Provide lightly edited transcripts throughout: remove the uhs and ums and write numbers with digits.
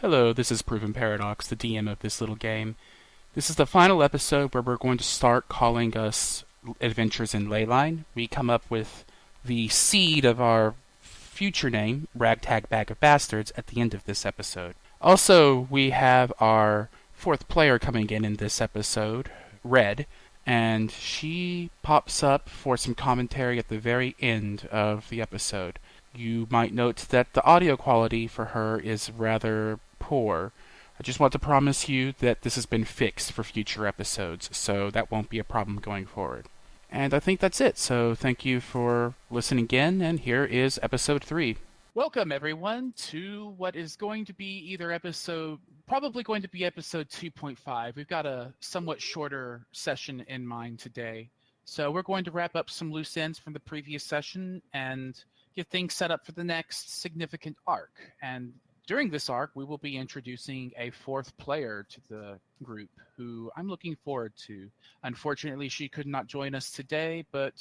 Hello, this is Proven Paradox, the DM of this little game. This is the final episode where we're going to start calling us Adventures in Leyline. We come up with the seed of our future name, Ragtag Bag of Bastards, at the end of this episode. Also, we have our fourth player coming in this episode, Red, and she pops up for some commentary at the very end of the episode. You might note that the audio quality for her is rather poor. I just want to promise you that this has been fixed for future episodes, so that won't be a problem going forward. And I think that's it, so thank you for listening in, and here is episode 3. Welcome, everyone, to what is going to be probably going to be episode 2.5. We've got a somewhat shorter session in mind today, so we're going to wrap up some loose ends from the previous session and get things set up for the next significant arc. And during this arc, we will be introducing a fourth player to the group who I'm looking forward to. Unfortunately, she could not join us today, but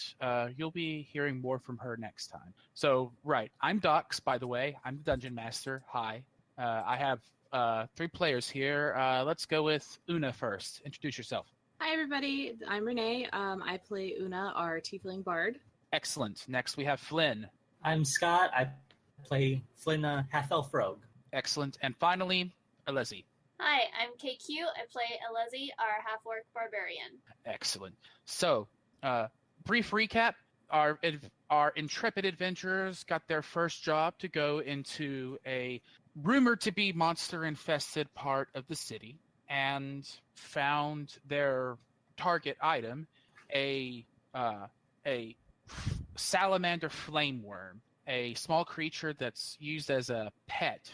you'll be hearing more from her next time. So, right, I'm Dox, by the way. I'm the Dungeon Master. Hi. I have 3 players here. Let's go with Oona first. Introduce yourself. Hi, everybody. I'm Renee. I play Oona, our tiefling bard. Excellent. Next, we have Flynn. I'm Scott. I play Flynn, half-elf rogue. Excellent. And finally, Alezi. Hi, I'm KQ. I play Alezi, our half-orc barbarian. Excellent. So, brief recap. Our intrepid adventurers got their first job to go into a rumored to be monster-infested part of the city and found their target item, a salamander flameworm, a small creature that's used as a pet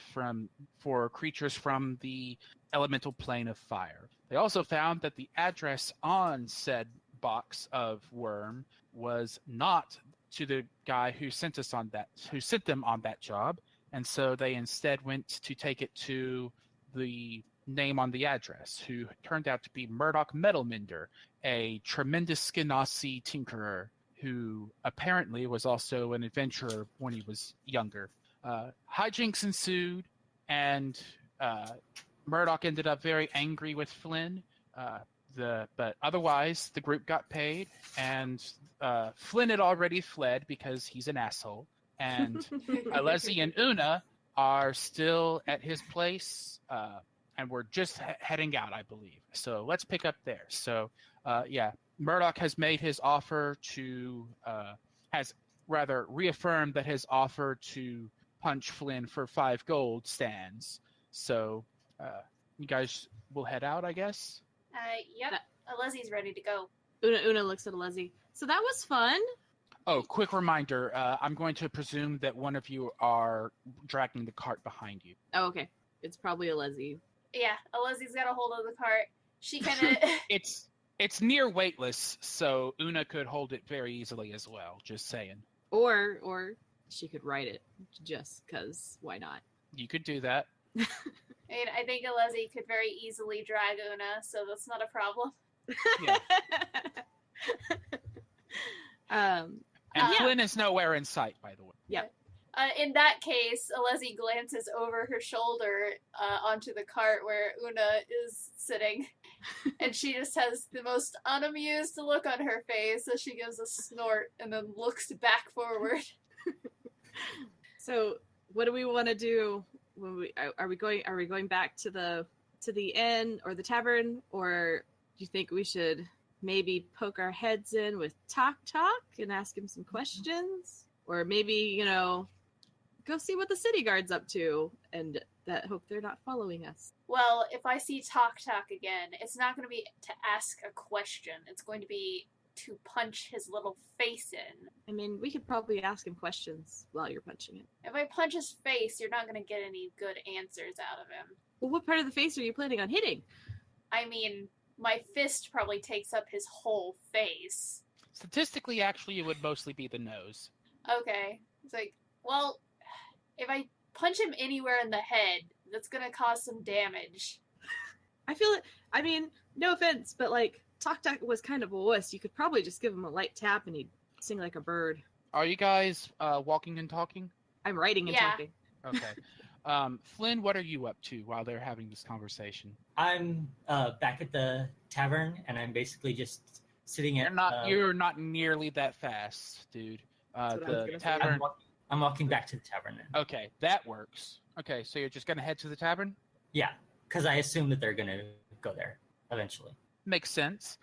for creatures from the elemental plane of fire. They also found that the address on said box of worm was not to the guy who sent them on that job, and so they instead went to take it to the name on the address, who turned out to be Murdoch Metalmender, a tremendous Skinasi tinkerer who apparently was also an adventurer when he was younger. Hijinks ensued, and Murdoch ended up very angry with Flynn. But otherwise, the group got paid, and Flynn had already fled because he's an asshole. And Alezi and Oona are still at his place, and we're just heading out, I believe. So let's pick up there. So, Murdoch has made his offer has reaffirmed that his offer to punch Flynn for 5 gold stands. So, you guys will head out, I guess? Yep. Alezi's ready to go. Oona looks at Alezi. So that was fun. Oh, quick reminder. I'm going to presume that one of you are dragging the cart behind you. Oh, okay. It's probably Alezi. Yeah, Alezi's got a hold of the cart. She kind of... It's near weightless, so Oona could hold it very easily as well, just saying. Or she could ride it, just because why not? You could do that. I think Alezi could very easily drag Oona, so that's not a problem. Yeah. Flynn is nowhere in sight, by the way. Yep. In that case, Alezi glances over her shoulder onto the cart where Oona is sitting, and she just has the most unamused look on her face as she gives a snort and then looks back forward. So, what do we want to do? When are we going back to the inn or the tavern, or do you think we should maybe poke our heads in with Tactac and ask him some questions, or maybe go see what the city guard's up to and hope they're not following us? Well, if I see Tactac again, it's not going to be to ask a question. It's going to be to punch his little face in. I mean, we could probably ask him questions while you're punching it. If I punch his face, you're not going to get any good answers out of him. Well, what part of the face are you planning on hitting? I mean, my fist probably takes up his whole face. Statistically, actually, it would mostly be the nose. Okay. It's like, well, if I punch him anywhere in the head, that's going to cause some damage. I feel it. I mean, no offense, but Tactac was kind of a wuss. You could probably just give him a light tap and he'd sing like a bird. Are you guys walking and talking? I'm writing and talking. Okay. Flynn, what are you up to while they're having this conversation? I'm back at the tavern, and I'm basically just sitting at. You're not nearly that fast, dude. That's what I was The gonna say. tavern. I'm walking back to the tavern now. Okay, that works. Okay, so you're just gonna head to the tavern? Yeah, because I assume that they're gonna go there eventually. Makes sense.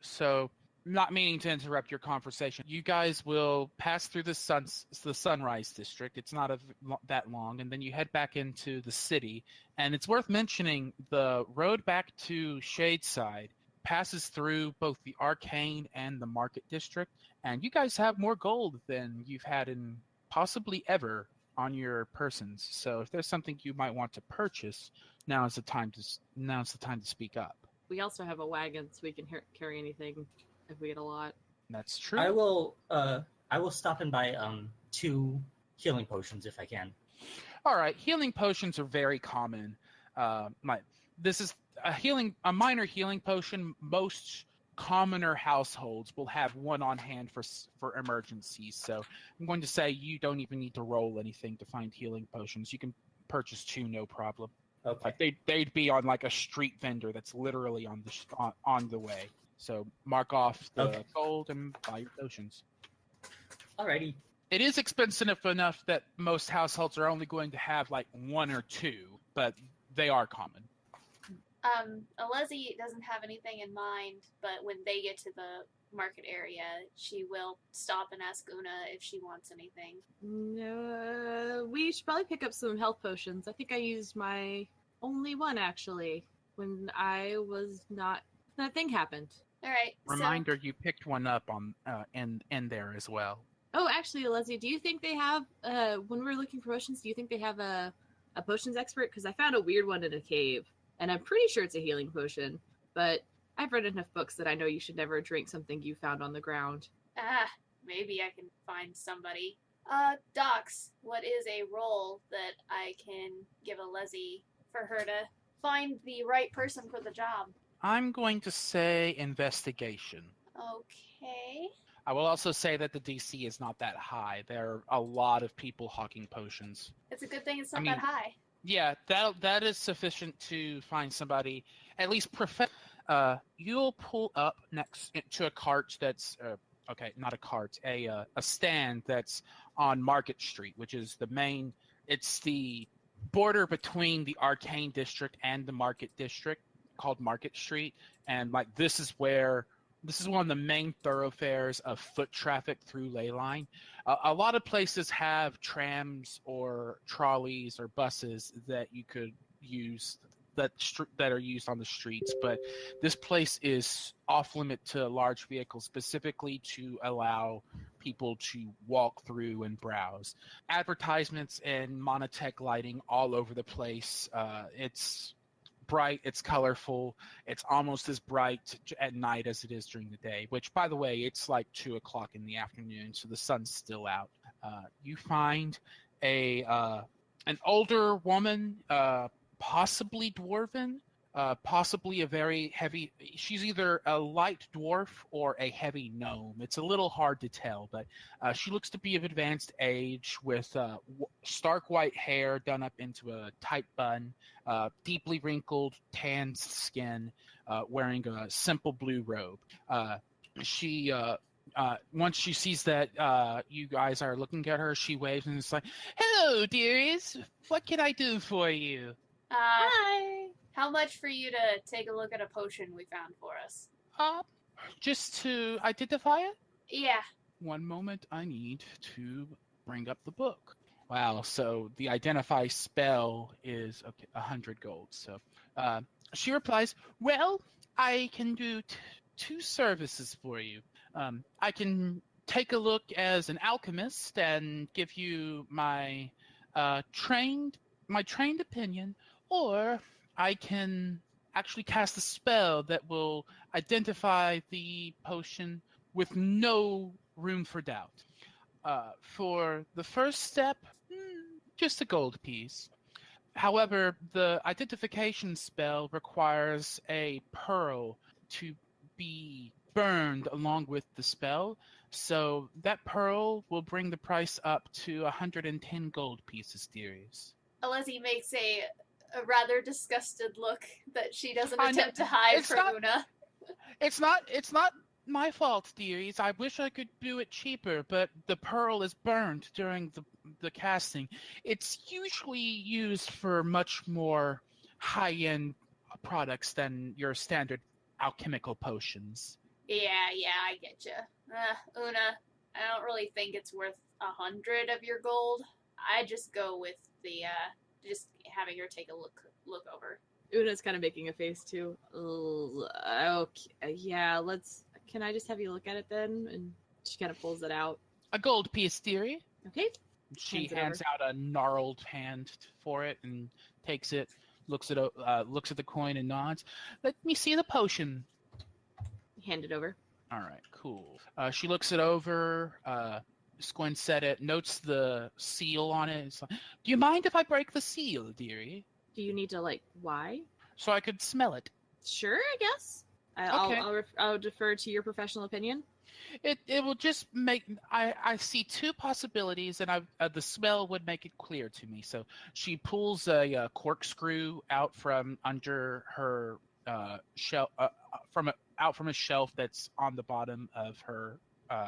So, not meaning to interrupt your conversation, you guys will pass through the Sunrise District. It's not that long, and then you head back into the city. And it's worth mentioning the road back to Shadeside passes through both the Arcane and the Market District. And you guys have more gold than you've had in possibly ever on your persons. So, if there's something you might want to purchase, now's the time to speak up. We also have a wagon, so we can carry anything if we get a lot. That's true. I will stop and buy 2 healing potions if I can. All right, healing potions are very common. This is a minor healing potion. Most commoner households will have one on hand for emergencies. So I'm going to say you don't even need to roll anything to find healing potions. You can purchase 2, no problem. Okay. Like they'd be on like a street vendor that's literally on the way. So mark off the gold and buy your potions. Alrighty. It is expensive enough that most households are only going to have like 1 or 2, but they are common. Alezi doesn't have anything in mind, but when they get to the market area, she will stop and ask Oona if she wants anything. No, we should probably pick up some health potions. I think I used my only one actually when I was not. That thing happened. All right. Reminder: you picked one up on in there as well. Oh, actually, Alezi, do you think they have when we're looking for potions? Do you think they have a potions expert? Because I found a weird one in a cave, and I'm pretty sure it's a healing potion. But I've read enough books that I know you should never drink something you found on the ground. Maybe I can find somebody. Docs, what is a role that I can give Alezi for her to find the right person for the job? I'm going to say investigation. Okay. I will also say that the DC is not that high. There are a lot of people hawking potions. It's a good thing it's not that high. Yeah, that is sufficient to find somebody, at least you'll pull up next to a cart that's not a cart, a stand that's on Market Street, which is it's the border between the Arcane District and the Market District, called Market Street, and like this is one of the main thoroughfares of foot traffic through Leyline. A lot of places have trams or trolleys or buses that you could use that are used on the streets, but this place is off limit to large vehicles, specifically to allow people to walk through and browse. Advertisements and monotech lighting all over the place. It's bright, it's colorful, it's almost as bright at night as it is during the day, which, by the way, it's like 2 o'clock in the afternoon, so the sun's still out. You find an older woman, possibly dwarven, possibly a very heavy. She's either a light dwarf or a heavy gnome. It's a little hard to tell, but she looks to be of advanced age, with stark white hair done up into a tight bun, deeply wrinkled, tanned skin, wearing a simple blue robe. She once she sees that you guys are looking at her, she waves and is like, "Hello, dearies. What can I do for you?" Hi. How much for you to take a look at a potion we found for us? Just to identify it? Yeah. One moment, I need to bring up the book. Wow, so the identify spell is 100 gold. So she replies, "Well, I can do 2 services for you. I can take a look as an alchemist and give you my trained opinion, or I can actually cast a spell that will identify the potion with no room for doubt. For the first step, just a gold piece. However, the identification spell requires a pearl to be burned along with the spell, so that pearl will bring the price up to 110 gold pieces, dearies." Alezi makes a rather disgusted look that she doesn't I know- attempt to hide it's from not- Oona. It's not my fault, dearies. I wish I could do it cheaper, but the pearl is burned during the casting. It's usually used for much more high-end products than your standard alchemical potions. Yeah, I get you. Oona, I don't really think it's worth 100 of your gold. I just go with the just having her take a look over. Una's kind of making a face too. Okay, yeah, let's. Can I just have you look at it then? And she kind of pulls it out. A gold piece, dearie. Okay. She Hands it hands out a gnarled hand for it and takes it, looks at the coin and nods. Let me see the potion. Hand it over. All right, cool. She looks it over, squints at it, notes the seal on it. It's like, do you mind if I break the seal, dearie? Do you need to why? So I could smell it. Sure, I guess. Okay. I'll defer to your professional opinion. It will just make. I see two possibilities, and the smell would make it clear to me. So she pulls a corkscrew out from under her shelf, out from a shelf that's on the bottom of her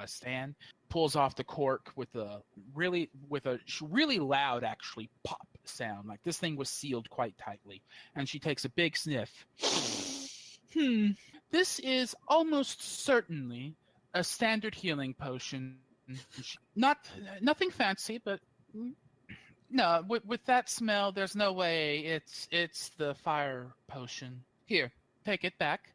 stand. Pulls off the cork with a really loud actually pop sound. Like this thing was sealed quite tightly, and she takes a big sniff. This is almost certainly a standard healing potion. Nothing fancy, but no. With that smell, there's no way it's the fire potion. Here, take it back.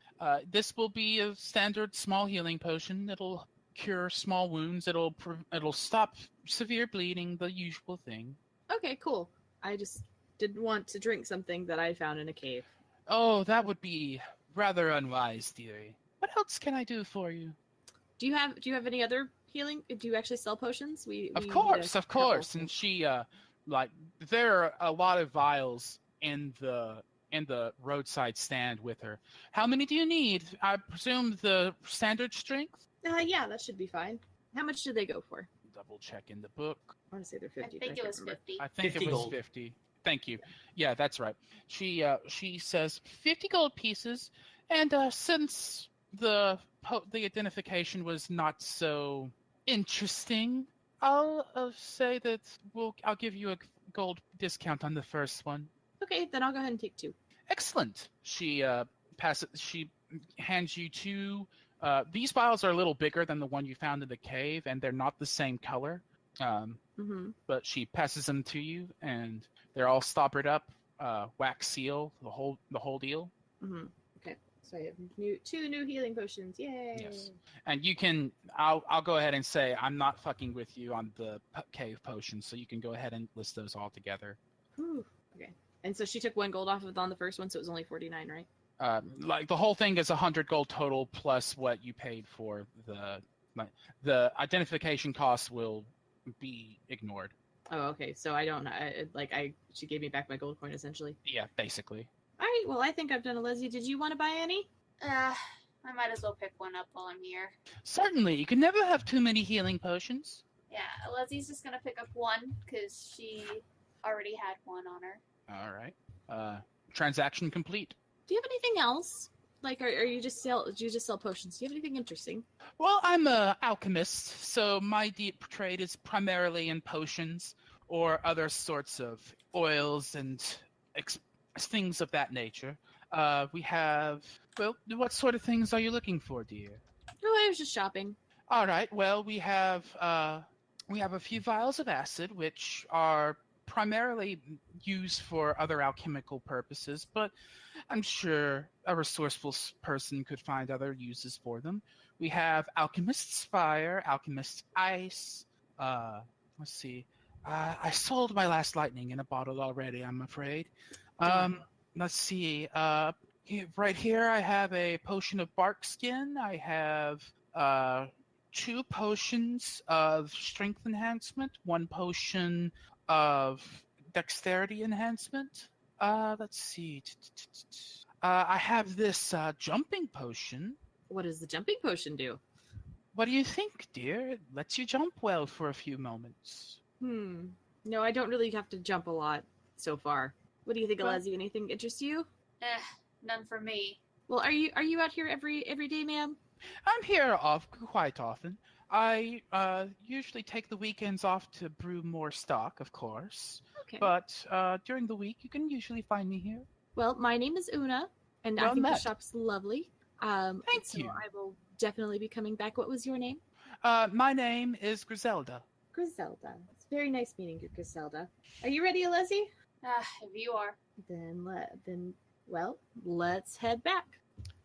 This will be a standard small healing potion. It'll cure small wounds. It'll stop severe bleeding. The usual thing. Okay, cool. I just didn't want to drink something that I found in a cave. Oh, that would be rather unwise, dearie. What else can I do for you? Do you have any other healing? Do you actually sell potions? Of course. And she there are a lot of vials in the roadside stand with her. How many do you need? I presume the standard strength? Yeah, that should be fine. How much do they go for? Double check in the book. I want to say they're 50. I think but it can't was remember. 50. I think 50 it was gold. 50. Thank you. Yeah, that's right. She says 50 gold pieces, and since the identification was not so interesting, I'll say that I'll give you a gold discount on the first one. Okay, then I'll go ahead and take 2. Excellent. She hands you 2. These vials are a little bigger than the one you found in the cave, and they're not the same color. But she passes them to you, and they're all stoppered up, wax seal, the whole deal. Okay, so I have 2 new healing potions. Yay! Yes. And you can. I'll go ahead and say I'm not fucking with you on the cave potions, so you can go ahead and list those all together. Whew. Okay. And so she took 1 gold off of on the first one, so it was only 49, right? The whole thing is 100 gold total plus what you paid for the identification costs will be ignored. Oh, okay. So she gave me back my gold coin essentially. Yeah, basically. All right. Well, I think I've done a Leslie. Did you want to buy any? I might as well pick one up while I'm here. Certainly, you can never have too many healing potions. Yeah, Alezi's just gonna pick up one because she already had one on her. All right. Transaction complete. Do you have anything else? Like, do you just sell potions? Do you have anything interesting? Well, I'm an alchemist, so my deep trade is primarily in potions or other sorts of oils and things of that nature. We have. Well, what sort of things are you looking for, dear? Oh, I was just shopping. All right. Well, we have a few vials of acid, which are primarily used for other alchemical purposes, but I'm sure a resourceful person could find other uses for them. We have Alchemist's Fire, Alchemist's Ice. Let's see. I sold my last lightning in a bottle already, I'm afraid. Let's see. Right here I have a potion of bark skin. I have 2 potions of strength enhancement, 1 potion of dexterity enhancement. Let's see. I have this jumping potion. What does the jumping potion do? What do you think, dear? It lets you jump well for a few moments. No, I don't really have to jump a lot. so far. What do you think, Well- Alezi? Anything interest you? None for me. Well, are you out here every day, ma'am? I'm here quite often. I usually take the weekends off to brew more stock, of course. Okay. But during the week, you can usually find me here. Well, my name is Oona, and I Well think the met. shop's lovely. Thank so you. I will definitely be coming back. What was your name? My name is Griselda. Griselda. It's very nice meeting you, Griselda. Are you ready, Alezi? If you are. Well, let's head back.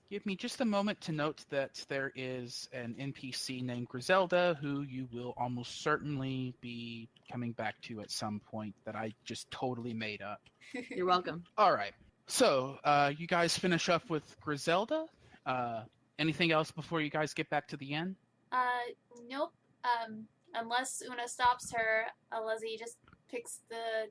Give me just a moment to note that there is an NPC named Griselda who you will almost certainly be coming back to at some point that I just totally made up. You're welcome. All right. So, you guys finish up with Griselda? Anything else before you guys get back to the inn? Nope. Unless Una stops her, Alezi just picks the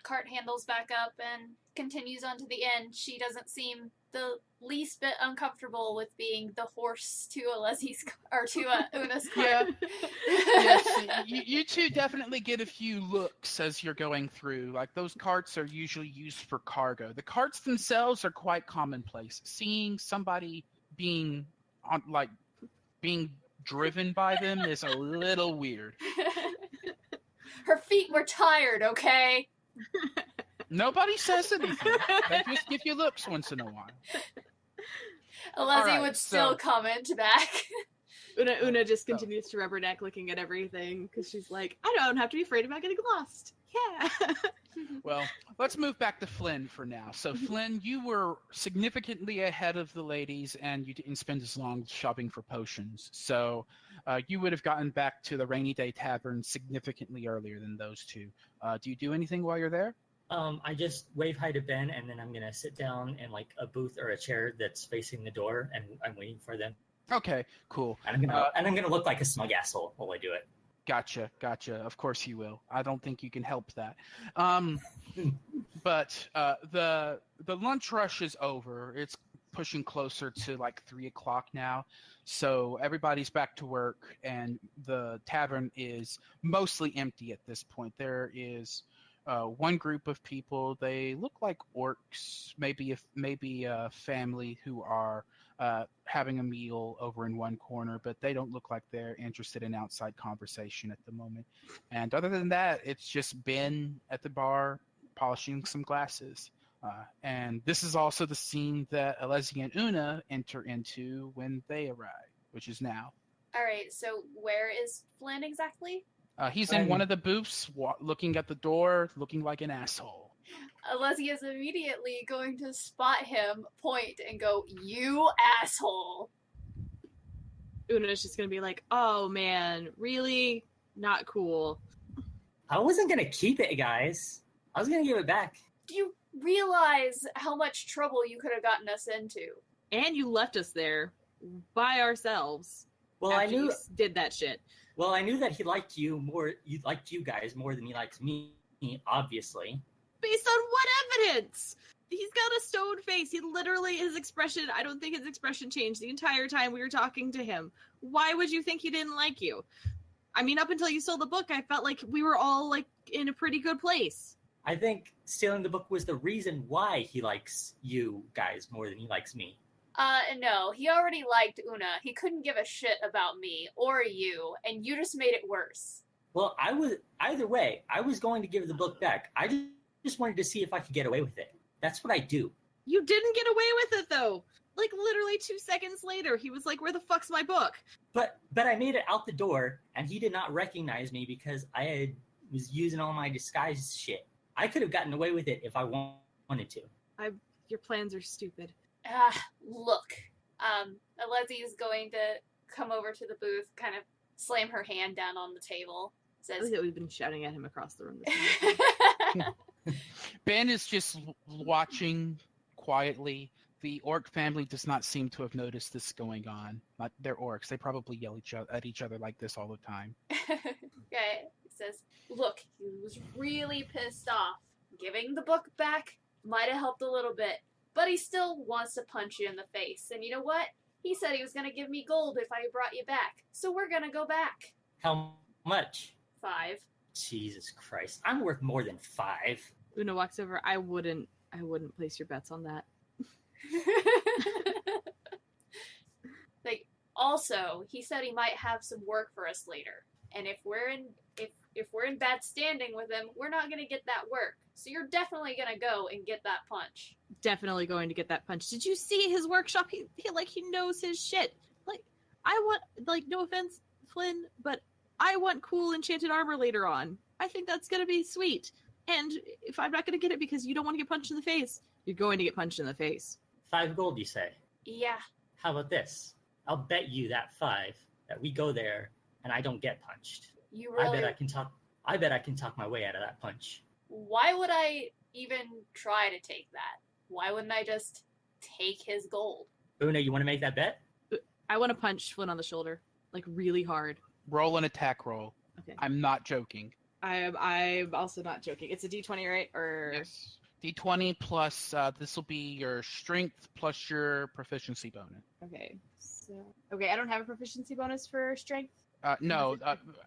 cart handles back up and continues on to the inn. She doesn't seem the least bit uncomfortable with being the horse to Alezi's or to Una's cart. Yeah. Yes, you two definitely get a few looks as you're going through. Like, those carts are usually used for cargo. The carts themselves are quite commonplace. Seeing somebody being driven by them is a little weird. Her feet were tired, okay? Nobody says anything. They just give you looks once in a while. Alezi Alright, would still comment back. Una just continues to rubberneck looking at everything because she's like, I don't have to be afraid about getting lost. Yeah. Well, let's move back to Flynn for now. So, Flynn, you were significantly ahead of the ladies, and you didn't spend as long shopping for potions. So, you would have gotten back to the Rainy Day Tavern significantly earlier than those two. Do you do anything while you're there? I just wave hi to Ben, and then I'm gonna sit down in like a booth or a chair that's facing the door, and I'm waiting for them. Okay, cool. And I'm gonna look like a smug asshole while I do it. Gotcha. Of course you will. I don't think you can help that. But the lunch rush is over. It's pushing closer to like 3 o'clock now. So everybody's back to work, and the tavern is mostly empty at this point. There is one group of people. They look like orcs, maybe a family who are having a meal over in one corner, but they don't look like they're interested in outside conversation at the moment. And other than that, it's just Ben at the bar polishing some glasses. And this is also the scene that Alezi and Oona enter into when they arrive, which is now. All right, so where is Flynn exactly? He's in one of the booths, looking at the door, looking like an asshole. Alezi is immediately going to spot him, point, and go, "You asshole!" Una's just gonna be like, oh man, really? Not cool. I wasn't gonna keep it, guys. I was gonna give it back. Do you realize how much trouble you could have gotten us into? And you left us there by ourselves. Well, after I knew. you did that shit. Well, I knew that he liked you more. He liked you guys more than he likes me. Obviously. Based on what evidence? He's got a stone face. He literally, his expression, I don't think his expression changed the entire time we were talking to him. Why would you think he didn't like you? I mean, up until you sold the book, I felt like we were all like in a pretty good place. I think stealing the book was the reason why he likes you guys more than he likes me. No, he already liked Oona. He couldn't give a shit about me or you, and you just made it worse. Well, either way, I was going to give the book back. I just wanted to see if I could get away with it. That's what I do. You didn't get away with it, though. Like, literally 2 seconds later, he was like, where the fuck's my book? But I made it out the door, and he did not recognize me because was using all my disguise shit. I could have gotten away with it if I wanted to. Your plans are stupid. Look. Alezi is going to come over to the booth, kind of slam her hand down on the table. I Says, think that we've been shouting at him across the room. This Ben is just watching quietly. The orc family does not seem to have noticed this going on. They're orcs. They probably yell at each other like this all the time. okay, he says, look, he was really pissed off. Giving the book back might have helped a little bit, but he still wants to punch you in the face. And you know what? He said he was going to give me gold if I brought you back. So we're going to go back. How much? 5. Jesus Christ. I'm worth more than 5. Oona walks over. I wouldn't place your bets on that. Like, also, he said he might have some work for us later. And if we're in bad standing with him, we're not gonna get that work. So you're definitely gonna go and get that punch. Definitely going to get that punch. Did you see his workshop? He knows his shit. Like, I want, like, no offense, Flynn, but I want cool enchanted armor later on. I think that's gonna be sweet. And if I'm not gonna get it because you don't want to get punched in the face, you're going to get punched in the face. 5 gold, you say? Yeah. How about this? I'll bet you that 5 that we go there and I don't get punched. You really... I bet I can talk my way out of that punch. Why would I even try to take that? Why wouldn't I just take his gold? Oona, you want to make that bet? I want to punch Flynn on the shoulder, like really hard. Roll an attack roll. Okay. I'm not joking. I'm also not joking. It's a D20, right? Or yes. D20 plus this will be your strength plus your proficiency bonus. Okay. So I don't have a proficiency bonus for strength. No,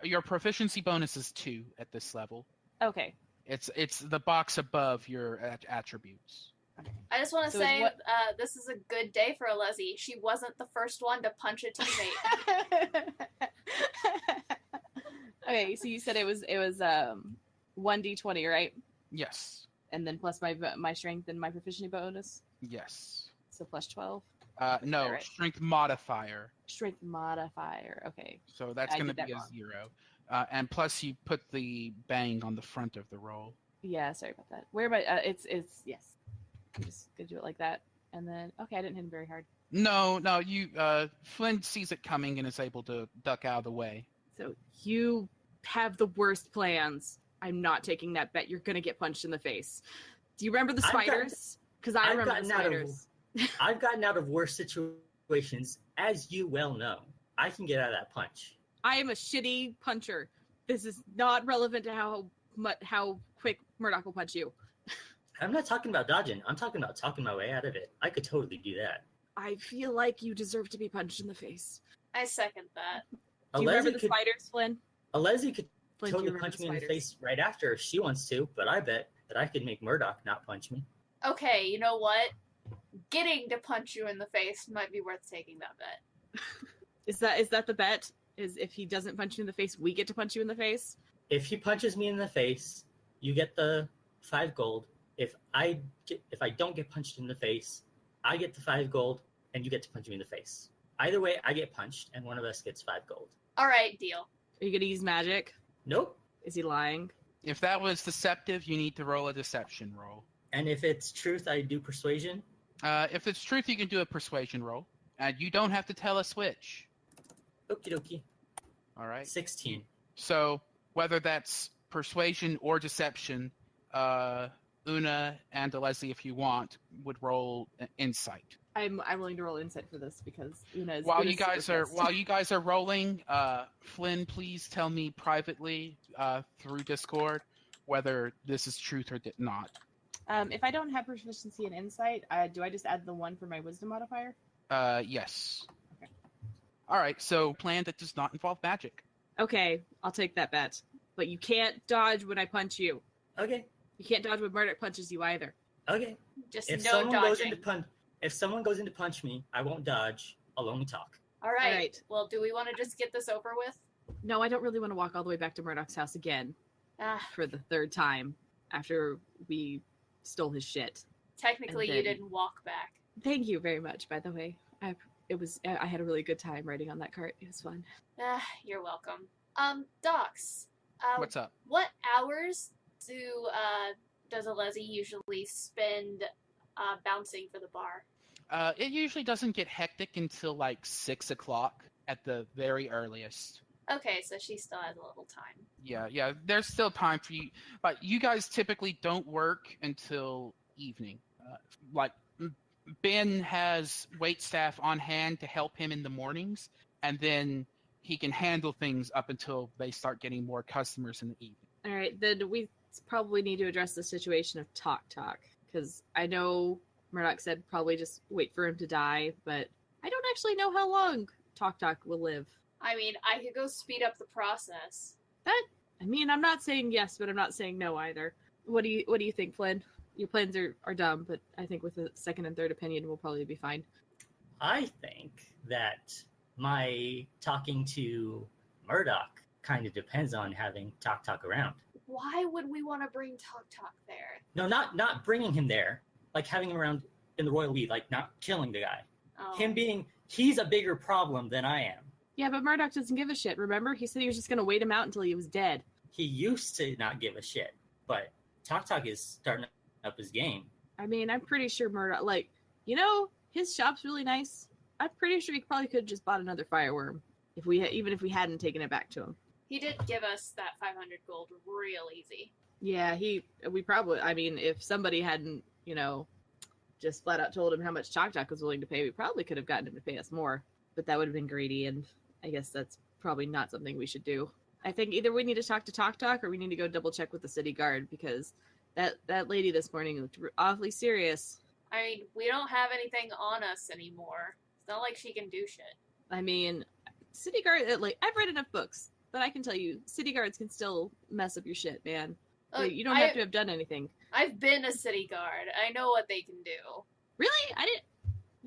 your proficiency bonus is 2 at this level. Okay. It's the box above your attributes. Okay. I just want to say this is a good day for Alezi. She wasn't the first one to punch a teammate. Okay, so you said it was 1d20, right? Yes. And then plus my strength and my proficiency bonus. Yes. So plus 12. No, right? Strength modifier. Strength modifier. Okay. So that's going to be a 0. And plus you put the bang on the front of the roll. Yeah, sorry about that. Where am I? It's yes. I'm just gonna do it like that, and then okay, I didn't hit him very hard. No, you Flynn sees it coming and is able to duck out of the way. So you have the worst plans. I'm not taking that bet. You're gonna get punched in the face. Do you remember the spiders? Because I remember the spiders. I've gotten out of worse situations, as you well know. I can get out of that punch. I am a shitty puncher. This is not relevant to how quick Murdoch will punch you. I'm not talking about dodging. I'm talking about talking my way out of it. I could totally do that. I feel like you deserve to be punched in the face. I second that. Do you remember the spiders, Flynn? Alezi could Flynn, totally punch me in the face right after if she wants to, but I bet that I could make Murdoch not punch me. Okay, you know what? Getting to punch you in the face might be worth taking that bet. Is that the bet? Is if he doesn't punch you in the face, we get to punch you in the face? If he punches me in the face, you get the 5 gold. If I don't get punched in the face, I get the 5 gold, and you get to punch me in the face. Either way, I get punched, and one of us gets 5 gold. All right, deal. Are you gonna use magic? Nope. Is he lying? If that was deceptive, you need to roll a deception roll. And if it's truth, I do persuasion? If it's truth, you can do a persuasion roll. And you don't have to tell us which. Okie dokie. All right. 16. So, whether that's persuasion or deception, Oona and Alezi, if you want, would roll insight. I'm willing to roll insight for this because Oona is. While you guys are rolling, Flynn, please tell me privately through Discord whether this is truth or not. If I don't have proficiency in insight, do I just add the 1 for my wisdom modifier? Yes. Okay. All right. So plan that does not involve magic. Okay, I'll take that bet. But you can't dodge when I punch you. Okay. You can't dodge when Murdoch punches you either. Okay. Just if no someone dodging. If someone goes in to punch me, I won't dodge. I'll only talk. All right. Well, do we want to just get this over with? No, I don't really want to walk all the way back to Murdoch's house again for the 3rd time after we stole his shit. Technically, you didn't walk back. Thank you very much, by the way. I had a really good time riding on that cart. It was fun. You're welcome. Docs. What's up? What hours does Alezi usually spend bouncing for the bar? It usually doesn't get hectic until like 6 o'clock at the very earliest. Okay, so she still has a little time. Yeah. There's still time for you. But you guys typically don't work until evening. Ben has waitstaff on hand to help him in the mornings, and then he can handle things up until they start getting more customers in the evening. All right, then we probably need to address the situation of Tactac, because I know Murdoch said probably just wait for him to die, but I don't actually know how long Tactac will live. I mean, I could go speed up the process. I'm not saying yes, but I'm not saying no either. What do you think, Flynn? Your plans are dumb, but I think with a second and third opinion, we'll probably be fine. I think that my talking to Murdoch kind of depends on having Tactac around. Why would we want to bring Tactac there? No, not bringing him there, like having him around in the Royal Weed, like not killing the guy. Oh. He's a bigger problem than I am. Yeah, but Murdoch doesn't give a shit. Remember, he said he was just going to wait him out until he was dead. He used to not give a shit, but Tactac is starting up his game. I mean, I'm pretty sure Murdoch, like, his shop's really nice. I'm pretty sure he probably could have just bought another fireworm even if we hadn't taken it back to him. He did give us that 500 gold real easy. Yeah, if somebody hadn't, just flat out told him how much Tactac was willing to pay, we probably could have gotten him to pay us more. But that would have been greedy, and I guess that's probably not something we should do. I think either we need to talk to Tactac or we need to go double check with the city guard, because that lady this morning looked awfully serious. I mean, we don't have anything on us anymore. It's not like she can do shit. I mean, city guard, I've read enough books that I can tell you, city guards can still mess up your shit, man. You don't have to have done anything. I've been a city guard. I know what they can do. Really?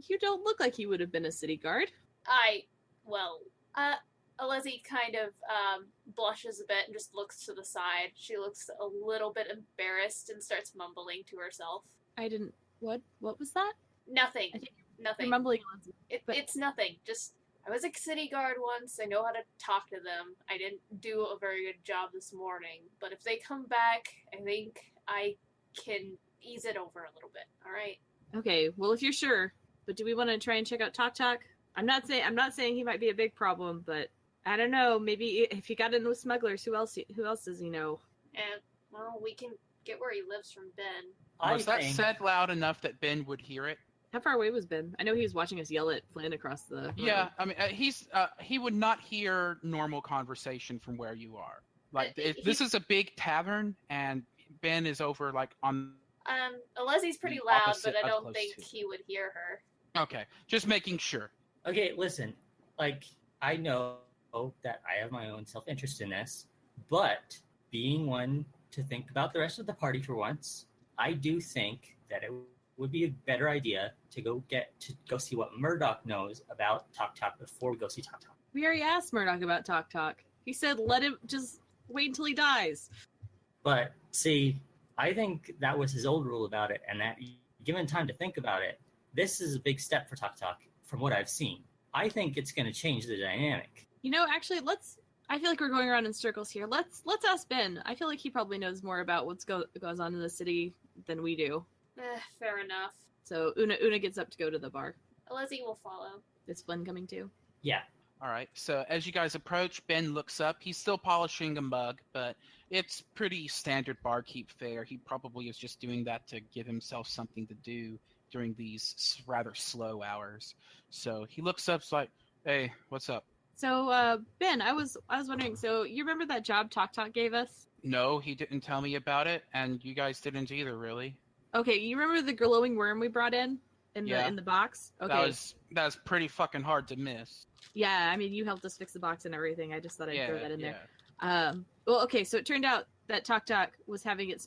You don't look like you would have been a city guard. Alezi kind of blushes a bit and just looks to the side. She looks a little bit embarrassed and starts mumbling to herself. What was that? Nothing. Nothing. You're mumbling. It's nothing. Just, I was a city guard once. I know how to talk to them. I didn't do a very good job this morning. But if they come back, I think I can ease it over a little bit. All right? Okay, well, if you're sure. But do we want to try and check out Tactac? I'm not saying he might be a big problem, but I don't know. Maybe if he got in with smugglers, who else does he know? And, well, we can get where he lives from Ben. Was that said loud enough that Ben would hear it? How far away was Ben? I know he was watching us yell at Flynn across the road. Yeah, I mean, he would not hear normal conversation from where you are. Like, this is a big tavern, and Ben is over, like, on... Alezi's pretty loud, but I don't think he would hear her. Okay, just making sure. Okay, listen, like, I know that I have my own self-interest in this, but being one to think about the rest of the party for once, I do think that it would be a better idea to go see what Murdoch knows about Tactac before we go see Tactac. We already asked Murdoch about Tactac. He said let him just wait until he dies. But see, I think that was his old rule about it, and that given time to think about it, this is a big step for Tactac from what I've seen. I think it's going to change the dynamic. Actually, I feel like we're going around in circles here. Let's ask Ben. I feel like he probably knows more about what goes on in the city than we do. Fair enough. So Oona gets up to go to the bar. Alezi will follow. Is Flynn coming too? Yeah. All right, so as you guys approach, Ben looks up. He's still polishing a mug, but it's pretty standard barkeep fare. He probably is just doing that to give himself something to do during these rather slow hours. So he looks up, like, hey, what's up? So, Ben, I was wondering, so you remember that job Tactac gave us? No, he didn't tell me about it, and you guys didn't either, really. Okay, you remember the glowing worm we brought in the box? Okay. That was pretty fucking hard to miss. Yeah, I mean, you helped us fix the box and everything. I just thought I'd throw that in there. Well, okay, so it turned out that Tactac was having it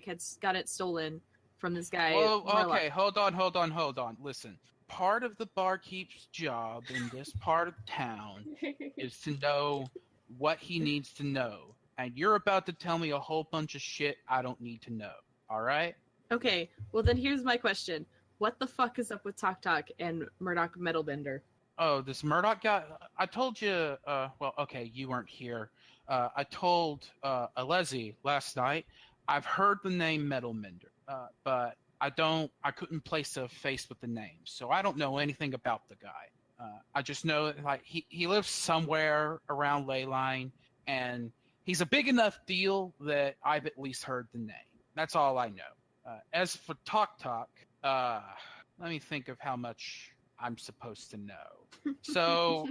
had got it stolen from this guy. Whoa, okay, hold on. Listen, part of the barkeep's job in this part of town is to know what he needs to know. And you're about to tell me a whole bunch of shit I don't need to know. All right? Okay, well then here's my question. What the fuck is up with Tactac and Murdoch Metalbender? Oh, this Murdoch guy, I told you, you weren't here. I told Alezi last night, I've heard the name Metalbender, but I couldn't place a face with the name, so I don't know anything about the guy. I just know, like, he lives somewhere around Leyline, and he's a big enough deal that I've at least heard the name. That's all I know. As for Tactac, let me think of how much I'm supposed to know. So,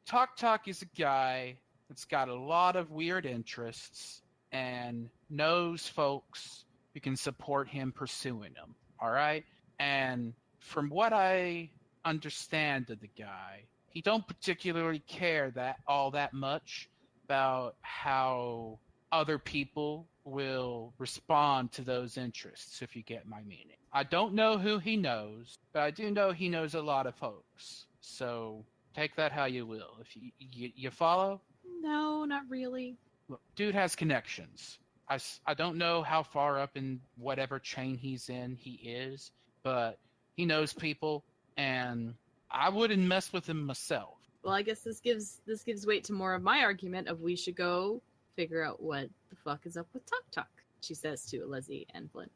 Tactac is a guy that's got a lot of weird interests and knows folks who can support him pursuing them. All right? And from what I understand of the guy, he don't particularly care all that much about how other people will respond to those interests, if you get my meaning. I don't know who he knows, but I do know he knows a lot of folks. So take that how you will. If you follow? No, not really. Look, dude has connections. I don't know how far up in whatever chain he's in he is, but he knows people, and I wouldn't mess with him myself. Well, I guess this gives weight to more of my argument of we should go figure out what the fuck is up with Tactac, she says to Alezi and Flynn.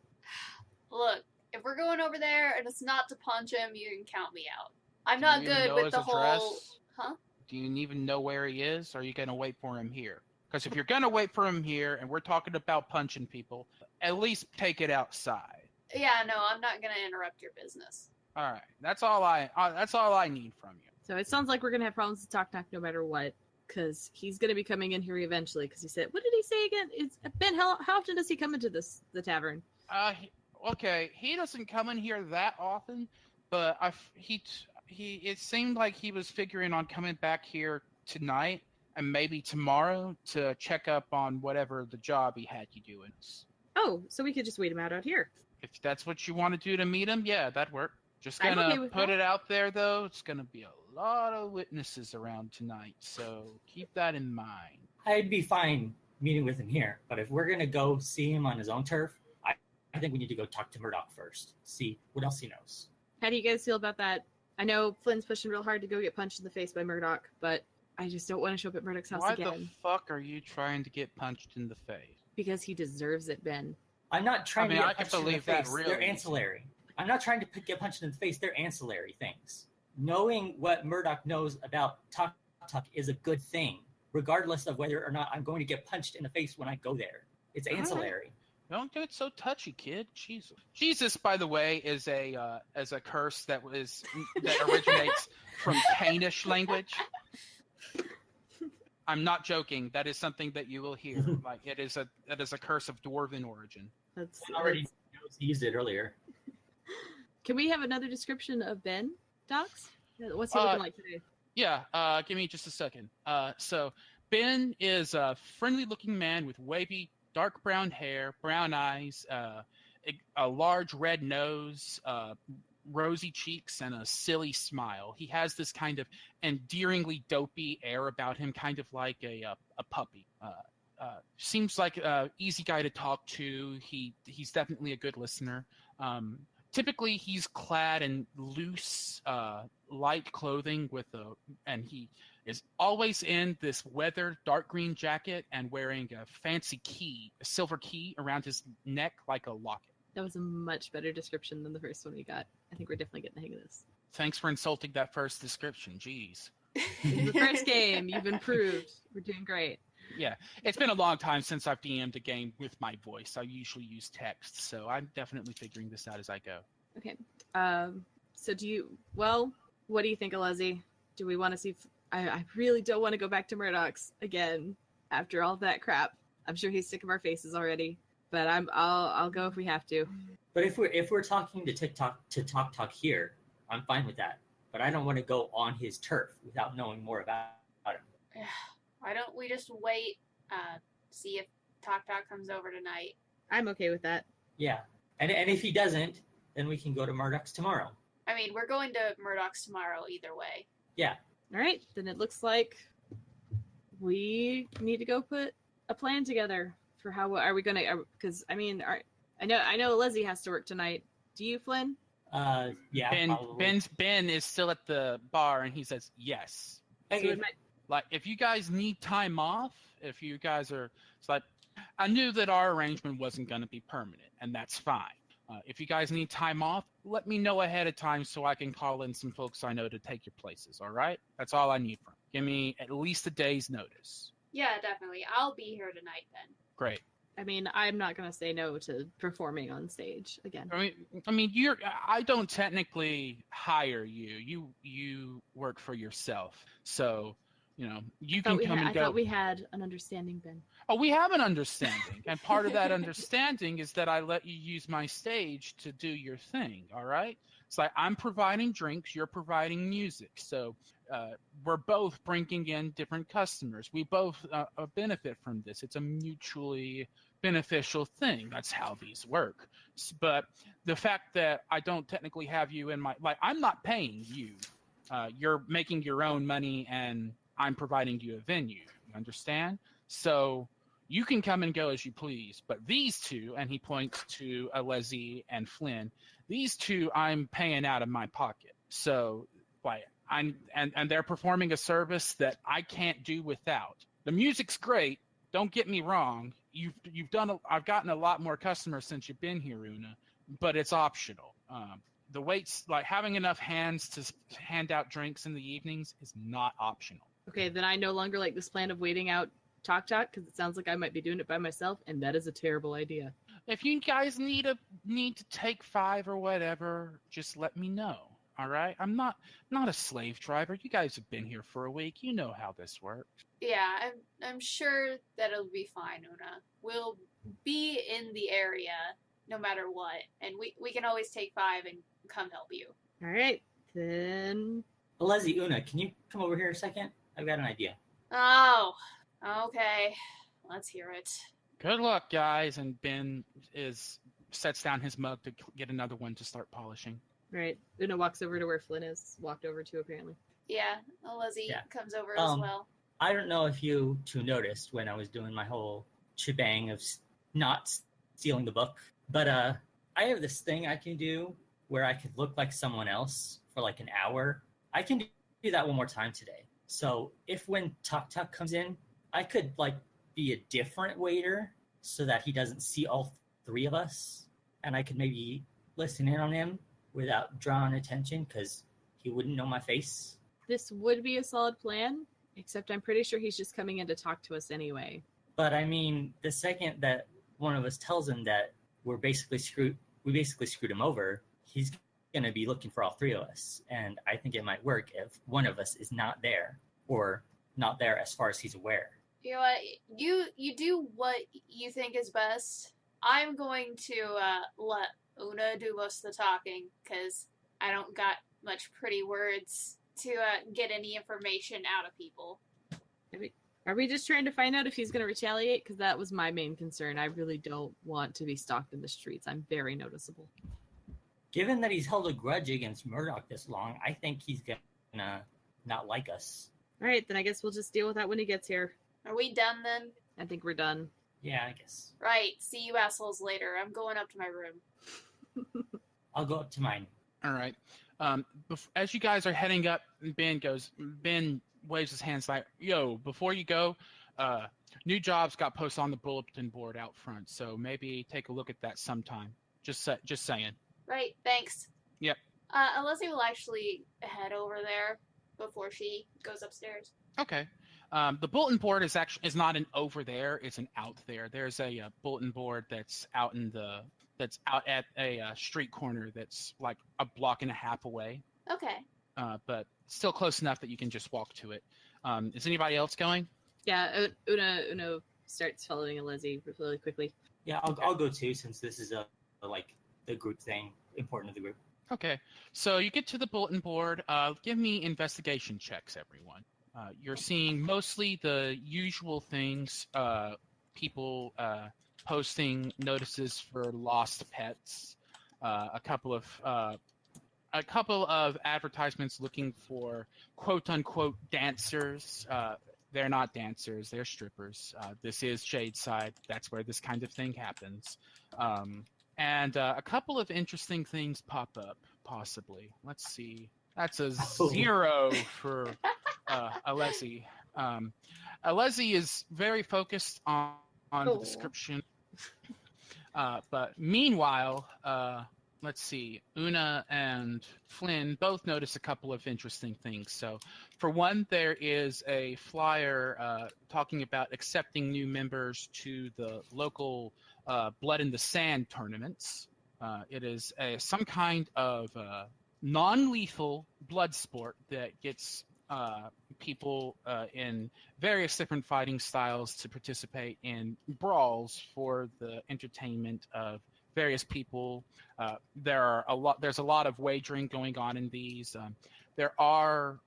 Look, if we're going over there and it's not to punch him, you can count me out. I'm not good with the whole... Huh? Do you even know where he is, or are you going to wait for him here? Because if you're going to wait for him here, and we're talking about punching people, at least take it outside. Yeah, no, I'm not going to interrupt your business. All right, that's all I need from you. So it sounds like we're gonna have problems with Tactac no matter what, because he's gonna be coming in here eventually. Because he said, what did he say again? It's Ben. How often does he come into the tavern? Okay, he doesn't come in here that often, but it seemed like he was figuring on coming back here tonight and maybe tomorrow to check up on whatever the job he had you doing. Oh, so we could just wait him out here. If that's what you want to do to meet him, yeah, that'd work. Just I'm gonna okay put it out there, though. It's gonna be a lot of witnesses around tonight, so keep that in mind. I'd be fine meeting with him here, but if we're gonna go see him on his own turf, I think we need to go talk to Murdoch first. See what else he knows. How do you guys feel about that? I know Flynn's pushing real hard to go get punched in the face by Murdoch, but I just don't want to show up at Murdoch's house Why again. the fuck are you trying to get punched in the face? Because he deserves it, Ben. I'm not trying to get punched in the face. Really They're ancillary. I'm not trying to get punched in the face. They're ancillary things. Knowing what Murdoch knows about Tactac is a good thing, regardless of whether or not I'm going to get punched in the face when I go there. It's ancillary. Don't get so touchy, kid. Jesus. Jesus, by the way, is a curse that originates from Cainish language. I'm not joking. That is something that you will hear. Like it is a curse of dwarven origin. That's Already used it earlier. Can we have another description of Ben, Docs? What's he looking like today? Yeah, give me just a second. So Ben is a friendly-looking man with wavy, dark brown hair, brown eyes, a large red nose, rosy cheeks, and a silly smile. He has this kind of endearingly dopey air about him, kind of like a puppy. Seems like an easy guy to talk to. He's definitely a good listener. Typically, he's clad in loose, light clothing and he is always in this weathered dark green jacket and wearing a fancy a silver key around his neck like a locket. That was a much better description than the first one we got. I think we're definitely getting the hang of this. Thanks for insulting that first description. Jeez. The first game, you've improved. We're doing great. Yeah, it's been a long time since I've DM'd a game with my voice. I usually use text, so I'm definitely figuring this out as I go. Okay. So what do you think, Alezi? Do we want to see... I really don't want to go back to Murdoch's again after all that crap. I'm sure he's sick of our faces already, but I'll go if we have to. But if we're talking to Tactac here, I'm fine with that. But I don't want to go on his turf without knowing more about him. Why don't we just wait, see if Tactac comes over tonight? I'm okay with that. Yeah. And if he doesn't, then we can go to Murdoch's tomorrow. I mean, we're going to Murdoch's tomorrow either way. Yeah. All right. Then it looks like we need to go put a plan together for how are we going to... Because, I mean, I know Alezi has to work tonight. Do you, Flynn? Yeah. Ben is still at the bar, and he says yes. So like, if you guys need time off, if you guys are... It's like, I knew that our arrangement wasn't going to be permanent, and that's fine. If you guys need time off, let me know ahead of time so I can call in some folks I know to take your places, all right? That's all I need from you. Give me at least a day's notice. Yeah, definitely. I'll be here tonight then. Great. I mean, I'm not going to say no to performing on stage again. I mean, I don't technically hire you. You work for yourself. So You can come and I go. thought we had an understanding, Ben. Oh, we have an understanding. And part of that understanding is that I let you use my stage to do your thing, all right? It's like I'm providing drinks, you're providing music. So we're both bringing in different customers. We both benefit from this. It's a mutually beneficial thing. That's how these work. But the fact that I don't technically have you in my... I'm not paying you. You're making your own money, and I'm providing you a venue. You understand? So you can come and go as you please, but these two, and he points to Alezi and Flynn, these two I'm paying out of my pocket. So and they're performing a service that I can't do without. The music's great. Don't get me wrong. I've gotten a lot more customers since you've been here, Oona, but it's optional. The waits, having enough hands to hand out drinks in the evenings is not optional. Okay, then I no longer like this plan of waiting out Tactac because it sounds like I might be doing it by myself, and that is a terrible idea. If you guys need to take 5 or whatever, just let me know. All right? I'm not a slave driver. You guys have been here for a week. You know how this works. Yeah, I'm sure that it'll be fine, Oona. We'll be in the area no matter what, and we can always take 5 and come help you. All right, then. Alezi, Oona, can you come over here a second? I've got an idea. Oh, okay. Let's hear it. Good luck, guys. And Ben sets down his mug to get another one to start polishing. Right. Oona walks over to where Flynn is walked over to, apparently. Yeah, Alezi comes over as well. I don't know if you two noticed when I was doing my whole shebang of not stealing the book, but I have this thing I can do where I could look like someone else for an hour. I can do that one more time today. So if when Tactac comes in, I could be a different waiter so that he doesn't see all 3 of us, and I could maybe listen in on him without drawing attention because he wouldn't know my face. This would be a solid plan, except I'm pretty sure he's just coming in to talk to us anyway. But I mean, the second that one of us tells him that we basically screwed him over, he's going to be looking for all 3 of us. And I think it might work if one of us is not there, or not there as far as he's aware. You know what? You do what you think is best. I'm going to let Oona do most of the talking because I don't got much pretty words to get any information out of people. Are we just trying to find out if he's going to retaliate? Because that was my main concern. I really don't want to be stalked in the streets. I'm very noticeable. Given that he's held a grudge against Murdoch this long, I think he's going to not like us. All right, then I guess we'll just deal with that when he gets here. Are we done then? I think we're done. Yeah, I guess. Right. See you assholes later. I'm going up to my room. I'll go up to mine. All right. As you guys are heading up, Ben waves his hands like, yo, before you go, new jobs got posted on the bulletin board out front, so maybe take a look at that sometime. Just saying. Right. Thanks. Yep. Alezi will actually head over there before she goes upstairs. Okay. The bulletin board is not an over there; it's an out there. There's a bulletin board that's out at a street corner that's like a block and a half away. Okay. But still close enough that you can just walk to it. Is anybody else going? Yeah, Oona starts following Alezi really quickly. Yeah, I'll go too, since this is the group thing, important to the group. Okay, so you get to the bulletin board. Give me investigation checks, everyone. You're seeing mostly the usual things, people posting notices for lost pets, a couple of advertisements looking for quote-unquote dancers. They're not dancers, they're strippers. This is Shadeside. That's where this kind of thing happens. And a couple of interesting things pop up, possibly. Let's see. That's a 0 for Alezi. Alezi is very focused on the description. But meanwhile, let's see. Oona and Flynn both notice a couple of interesting things. So, for one, there is a flyer talking about accepting new members to the local Blood in the Sand tournaments. It is some kind of non-lethal blood sport that gets people in various different fighting styles to participate in brawls for the entertainment of various people. There's a lot of wagering going on in these. There are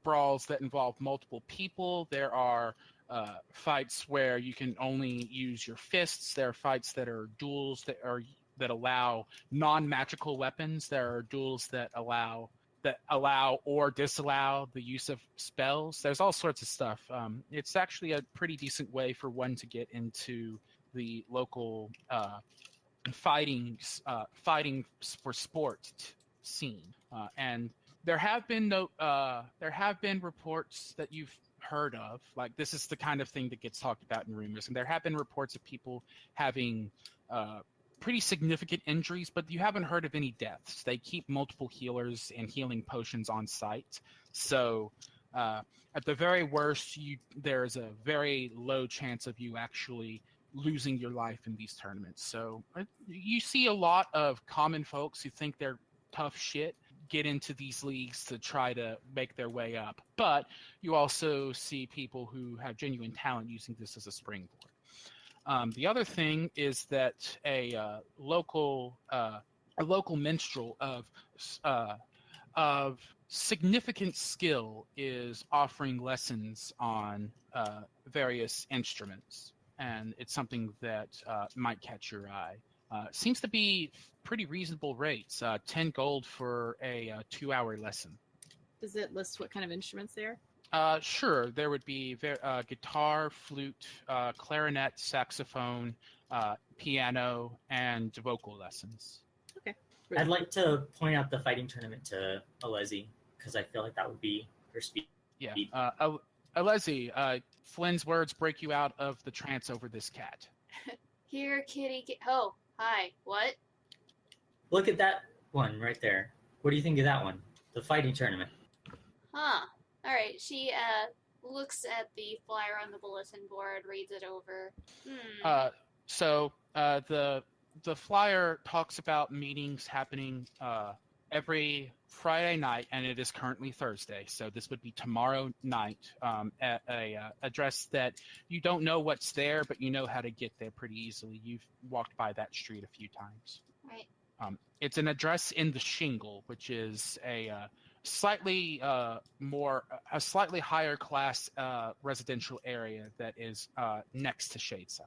brawls that involve multiple people. There are fights where you can only use your fists. There are fights that are duels that allow non-magical weapons. There are duels that allow or disallow the use of spells. There's all sorts of stuff. It's actually a pretty decent way for one to get into the local fighting for sport scene. And there have been reports that you've heard of. Like, this is the kind of thing that gets talked about in rumors. And there have been reports of people having pretty significant injuries, but you haven't heard of any deaths. They keep multiple healers and healing potions on site. So at the very worst, there's a very low chance of you actually losing your life in these tournaments. So you see a lot of common folks who think they're tough shit get into these leagues to try to make their way up. But you also see people who have genuine talent using this as a springboard. The other thing is that a local minstrel of significant skill is offering lessons on various instruments, and it's something that might catch your eye. Seems to be pretty reasonable rates. 10 gold for a 2-hour lesson. Does it list what kind of instruments they are? Sure. There would be guitar, flute, clarinet, saxophone, piano, and vocal lessons. Okay. I'd like to point out the fighting tournament to Alezi, because I feel like that would be her speed. Yeah. Alezi, Flynn's words break you out of the trance over this cat. Here, kitty. Oh, hi. What? Look at that one right there. What do you think of that one? The fighting tournament. Huh. All right. She looks at the flyer on the bulletin board, reads it over. So the flyer talks about meetings happening every Friday night, and it is currently Thursday. So this would be tomorrow night at a address that you don't know what's there, but you know how to get there pretty easily. You've walked by that street a few times. Right. It's an address in the Shingle, which is a slightly higher class residential area that is next to Shadeside.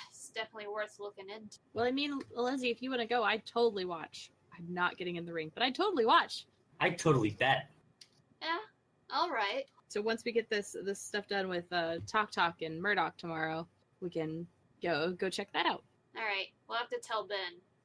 It's definitely worth looking into. Well, I mean, Alezi, if you want to go, I'd totally watch. I'm not getting in the ring, but I'd totally watch. I'd totally bet. Yeah. All right. So once we get this stuff done with Tactac and Murdoch tomorrow, we can go check that out. All right. We'll have to tell Ben.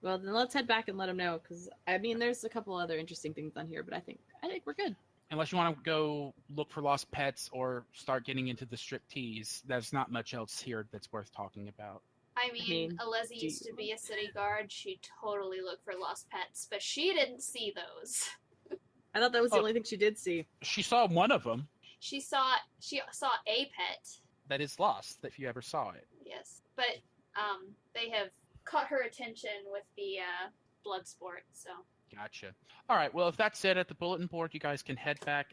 Well, then let's head back and let him know, because, I mean, there's a couple other interesting things on here, but I think we're good. Unless you want to go look for lost pets or start getting into the striptease, there's not much else here that's worth talking about. I mean, Alezi used to be a city guard. She totally looked for lost pets, but she didn't see those. I thought that was the only thing she did see. She saw one of them. She saw a pet. That is lost, if you ever saw it. Yes, but they have caught her attention with the blood sport, so. Gotcha. All right, well, if that's it at the bulletin board, you guys can head back.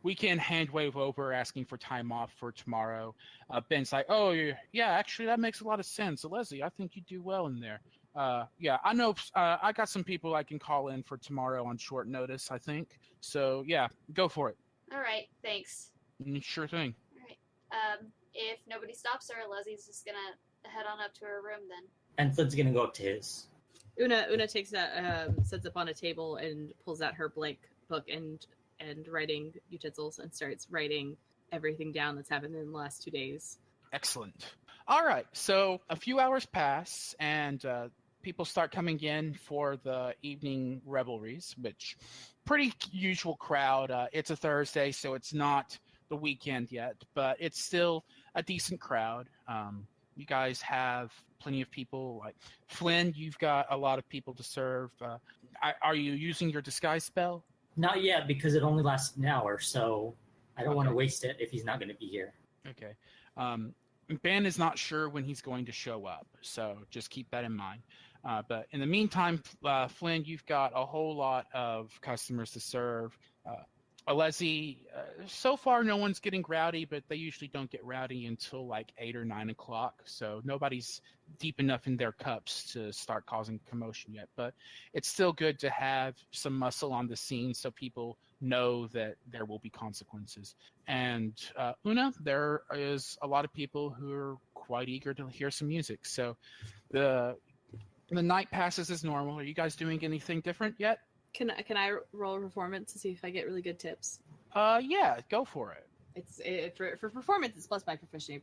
We can hand wave over asking for time off for tomorrow. Ben's like, oh, yeah, actually, that makes a lot of sense. Alezi, I think you do well in there. Yeah, I know I got some people I can call in for tomorrow on short notice, I think. So, yeah, go for it. All right, thanks. Sure thing. All right. If nobody stops her, Leslie's just going to head on up to her room then. And Flynn's going to go up to his. Oona takes that, sets up on a table and pulls out her blank book and writing utensils and starts writing everything down that's happened in the last 2 days. Excellent. All right, so a few hours pass, and people start coming in for the evening revelries, which pretty usual crowd. It's a Thursday, so it's not the weekend yet, but it's still a decent crowd. You guys have plenty of people. Like Flynn, you've got a lot of people to serve. Are you using your disguise spell? Not yet, because it only lasts an hour, so I don't want to waste it if he's not going to be here. Okay. Ben is not sure when he's going to show up, so just keep that in mind. But in the meantime, Flynn, you've got a whole lot of customers to serve. Alezi, so far no one's getting rowdy, but they usually don't get rowdy until like 8 or 9 o'clock. So nobody's deep enough in their cups to start causing commotion yet. But it's still good to have some muscle on the scene so people know that there will be consequences. And Una, there is a lot of people who are quite eager to hear some music. So the night passes as normal. Are you guys doing anything different yet? Can I roll a performance to see if I get really good tips? Yeah, go for it. For performance, it's plus my proficiency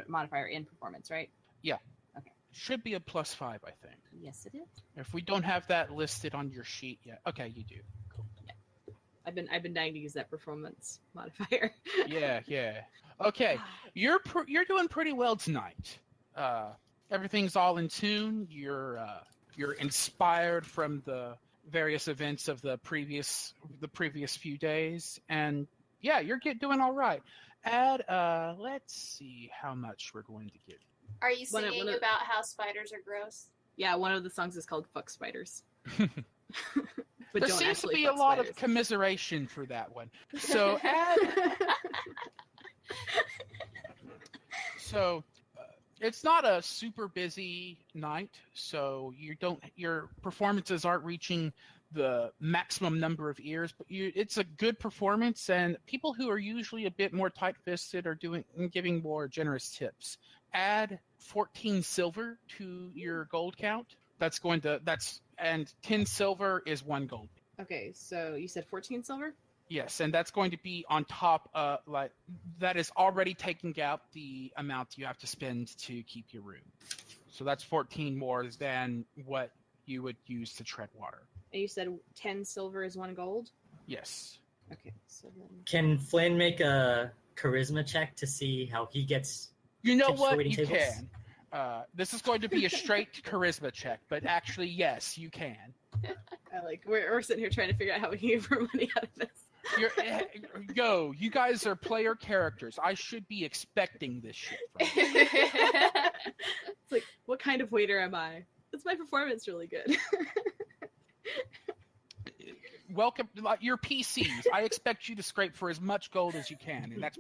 modifier in performance, right? Yeah. Okay. Should be a +5, I think. Yes, it is. If we don't have that listed on your sheet yet. Okay, you do. Cool. Yeah. I've been dying to use that performance modifier. Yeah. Okay, you're doing pretty well tonight. Everything's all in tune. You're inspired from the various events of the previous few days, and yeah, you're doing all right. Let's see how much we're going to get. Are you singing about how spiders are gross? Yeah, one of the songs is called "Fuck Spiders." But there seems to be a lot of commiseration for that one. So it's not a super busy night, so your performances aren't reaching the maximum number of ears, but it's a good performance, and people who are usually a bit more tight-fisted are giving more generous tips. Add 14 silver to your gold count. And 10 silver is 1 gold. Okay, so you said 14 silver? Yes, and that's going to be on top that is already taking out the amount you have to spend to keep your room. So that's 14 more than what you would use to tread water. And you said 10 silver is 1 gold? Yes. Okay, so then... Can Flynn make a charisma check to see how he gets? You know tips for what? waiting You tables? can. This is going to be a straight charisma check, but actually, yes, you can. We're sitting here trying to figure out how we can get more money out of this. You guys are player characters. I should be expecting this shit from you. It's like, what kind of waiter am I? Is my performance really good? Welcome, your PCs. I expect you to scrape for as much gold as you can, and that's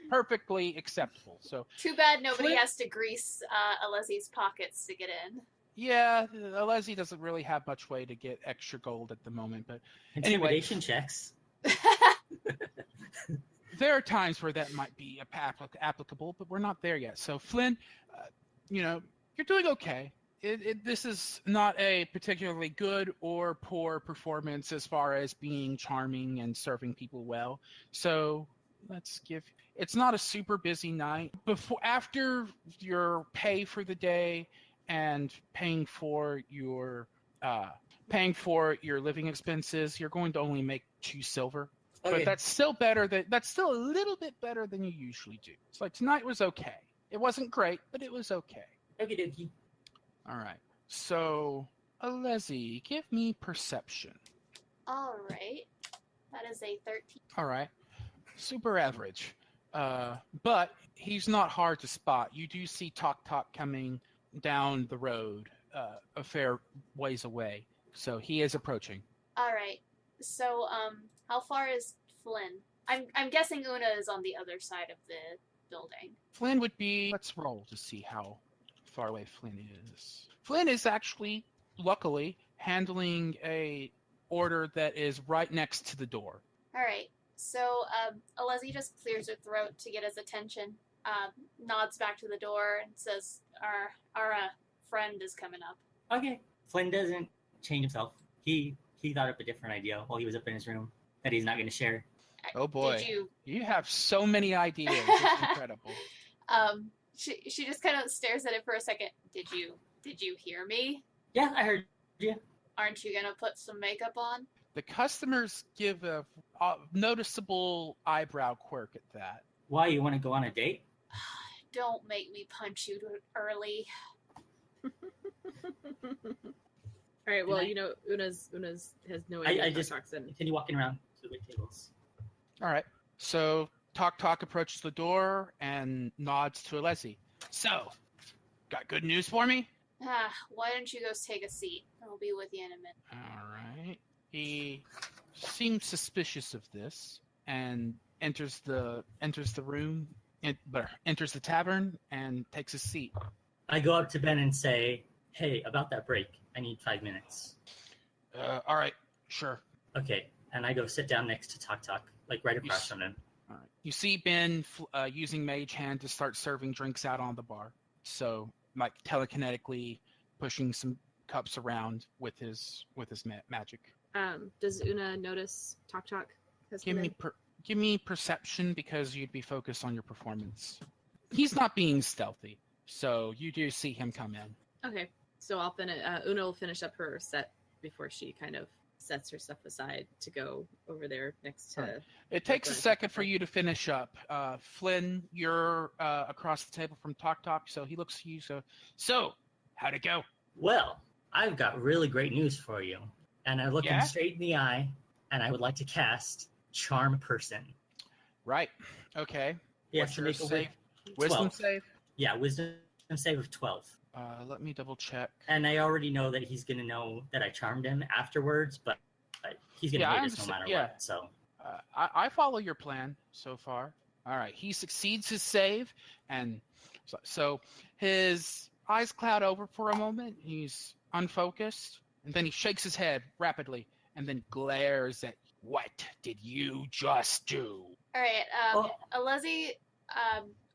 perfectly acceptable. So too bad nobody has to grease Alezi's pockets to get in. Yeah, Alezi doesn't really have much way to get extra gold at the moment, but intimidation checks. There are times where that might be applicable, but we're not there yet. So Flynn, you're doing okay. This is not a particularly good or poor performance as far as being charming and serving people well. So it's not a super busy night. After your pay for the day and paying for your living expenses, you're going to only make 2 silver. Okay. But that's still a little bit better than you usually do. So tonight was okay. It wasn't great, but it was okay. Okie dokie. All right. So, Alezi, give me perception. All right. That is a 13. All right. Super average. But he's not hard to spot. You do see Tactac coming down the road a fair ways away. So he is approaching. All right. So, how far is Flynn? I'm guessing Oona is on the other side of the building. Flynn would be... Let's roll to see how far away Flynn is. Flynn is actually, luckily, handling a order that is right next to the door. All right. So, Alezi just clears her throat to get his attention, nods back to the door and says, our friend is coming up. Okay. Flynn doesn't change himself. He thought up a different idea while he was up in his room that he's not going to share. Oh boy. You have so many ideas. It's incredible. She just kind of stares at it for a second. Did you hear me? Yeah, I heard you. Aren't you going to put some makeup on? The customers give a noticeable eyebrow quirk at that. Why, you want to go on a date? Don't make me punch you early. All right, well, Una's has no idea. I just continue walking around to the wait tables. All right. So Tactac approaches the door and nods to Alezi. So, got good news for me? Why don't you go take a seat? I'll be with you in a minute. All right. He seems suspicious of this and enters the room, enters the tavern and takes a seat. I go up to Ben and say, "Hey, about that break, I need 5 minutes." All right, sure. Okay, and I go sit down next to Tactac, like right across from him. All right. You see Ben using Mage Hand to start serving drinks out on the bar. So, like telekinetically pushing some cups around with his magic. Does Oona notice Tactac? Give me perception because you'd be focused on your performance. He's not being stealthy, so you do see him come in. Okay, so I'll finish. Oona will finish up her set before she kind of sets her stuff aside to go over there next to. Right. It takes a second for you to finish up. Flynn, you're across the table from Tactac, so he looks at you. So how'd it go? Well, I've got really great news for you. And I look him straight in the eye, and I would like to cast Charm Person. Right. Okay. He has to make a wisdom save? Yeah, wisdom save of 12. Let me double check. And I already know that he's going to know that I charmed him afterwards, but he's going to hate us no matter what. So I follow your plan so far. All right. He succeeds his save, and so his eyes cloud over for a moment. He's unfocused. And then he shakes his head rapidly and then glares at you. What did you just do? All right. Alezi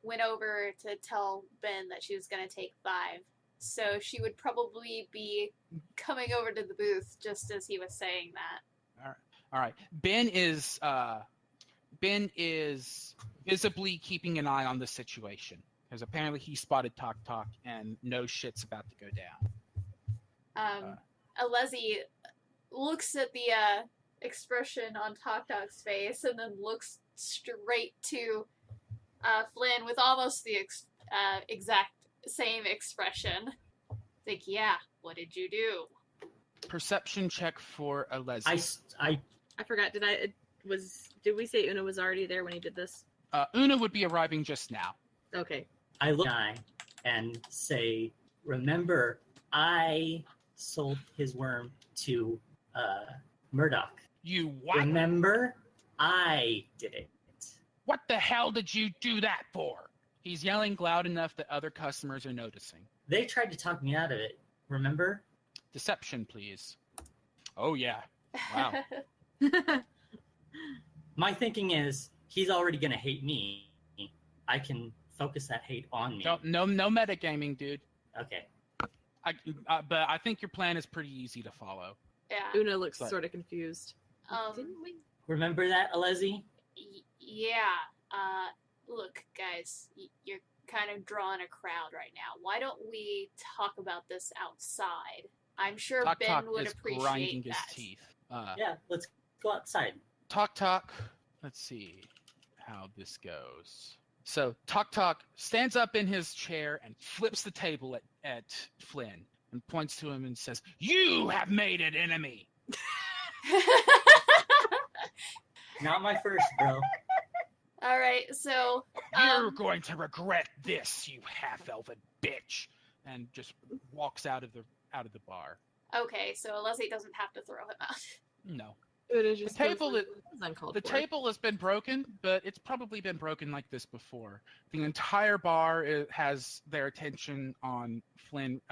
went over to tell Ben that she was going to take 5. So she would probably be coming over to the booth just as he was saying that. All right. Ben is visibly keeping an eye on the situation because apparently he spotted Tactac and knows shit's about to go down. Alezi looks at the expression on Tactac's face and then looks straight to Flynn with almost the exact same expression. Like, yeah, what did you do? Perception check for Alezi. I forgot. Did we say Oona was already there when he did this? Oona would be arriving just now. Okay. I look and say, remember, I sold his worm to Murdoch. You what? Remember? I did it. What the hell did you do that for? He's yelling loud enough that other customers are noticing. They tried to talk me out of it. Remember? Deception, please. Oh, yeah. Wow. My thinking is, he's already going to hate me. I can focus that hate on me. No metagaming, dude. Okay. But I think your plan is pretty easy to follow. Yeah. Oona looks sort of confused. Didn't we? Remember that, Alezi? Yeah. Look, guys, you're kind of drawing a crowd right now. Why don't we talk about this outside? I'm sure Ben would appreciate grinding that. his teeth. Yeah, let's go outside. Tactac. Let's see how this goes. So Tactac stands up in his chair and flips the table at Flynn and points to him and says, "You have made an enemy." Not my first, bro. All right, so you're going to regret this, you half-elven bitch, and just walks out of the bar. Okay, so Alezi doesn't have to throw him out. No. The table has been broken, but it's probably been broken like this before. The entire bar has their attention on Flynn,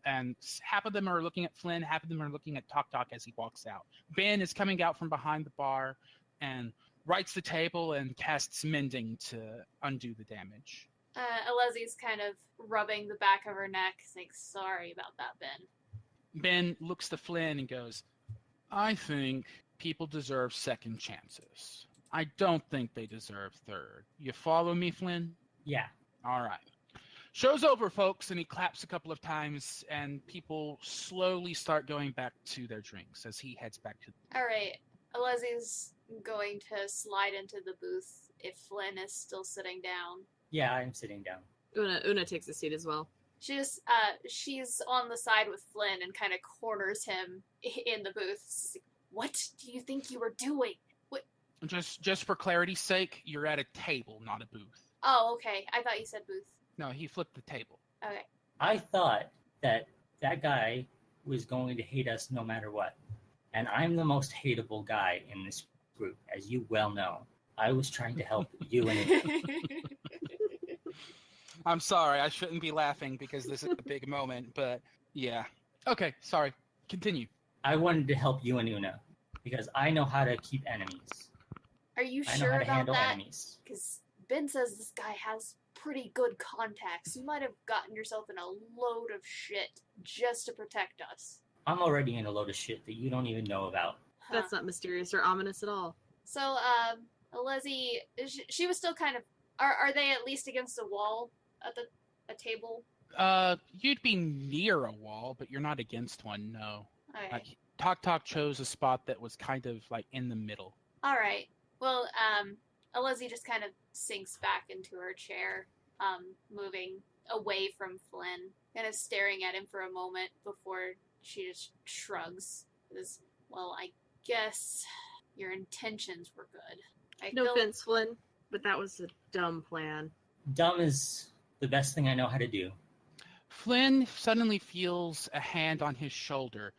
and half of them are looking at Flynn, half of them are looking at Tactac as he walks out. Ben is coming out from behind the bar and rights the table and casts mending to undo the damage. Alezi's kind of rubbing the back of her neck, saying, "Sorry about that, Ben." Ben looks to Flynn and goes, "I think people deserve second chances. I don't think they deserve third. You follow me, Flynn?" Yeah. All right. Show's over, folks, and he claps a couple of times, and people slowly start going back to their drinks as he heads back to All right. Alezi's going to slide into the booth if Flynn is still sitting down. Yeah, I'm sitting down. Oona takes a seat as well. She's on the side with Flynn and kind of corners him in the booth. What do you think you were doing? What? Just for clarity's sake, you're at a table, not a booth. Oh, okay. I thought you said booth. No, he flipped the table. Okay. I thought that guy was going to hate us no matter what. and I'm the most hateable guy in this group, as you well know. I was trying to help you and I'm sorry, I shouldn't be laughing because this is a big moment, but yeah. Okay, sorry. Continue. I wanted to help you and Una because I know how to keep enemies. Are you I know sure how to about handle that? enemies. Because Ben says this guy has pretty good contacts. You might have gotten yourself in a load of shit just to protect us. I'm already in a load of shit that you don't even know about. Huh. That's not mysterious or ominous at all. So, Alezi, she was still kind of. Are they at least against a wall at a table? You'd be near a wall, but you're not against one, no. Okay. Tactac chose a spot that was kind of like in the middle. All right. Well, Alezi just kind of sinks back into her chair, moving away from Flynn, kind of staring at him for a moment before she just shrugs. Says, well, I guess your intentions were good. No offense, Flynn, but that was a dumb plan. Dumb is the best thing I know how to do. Flynn suddenly feels a hand on his shoulder.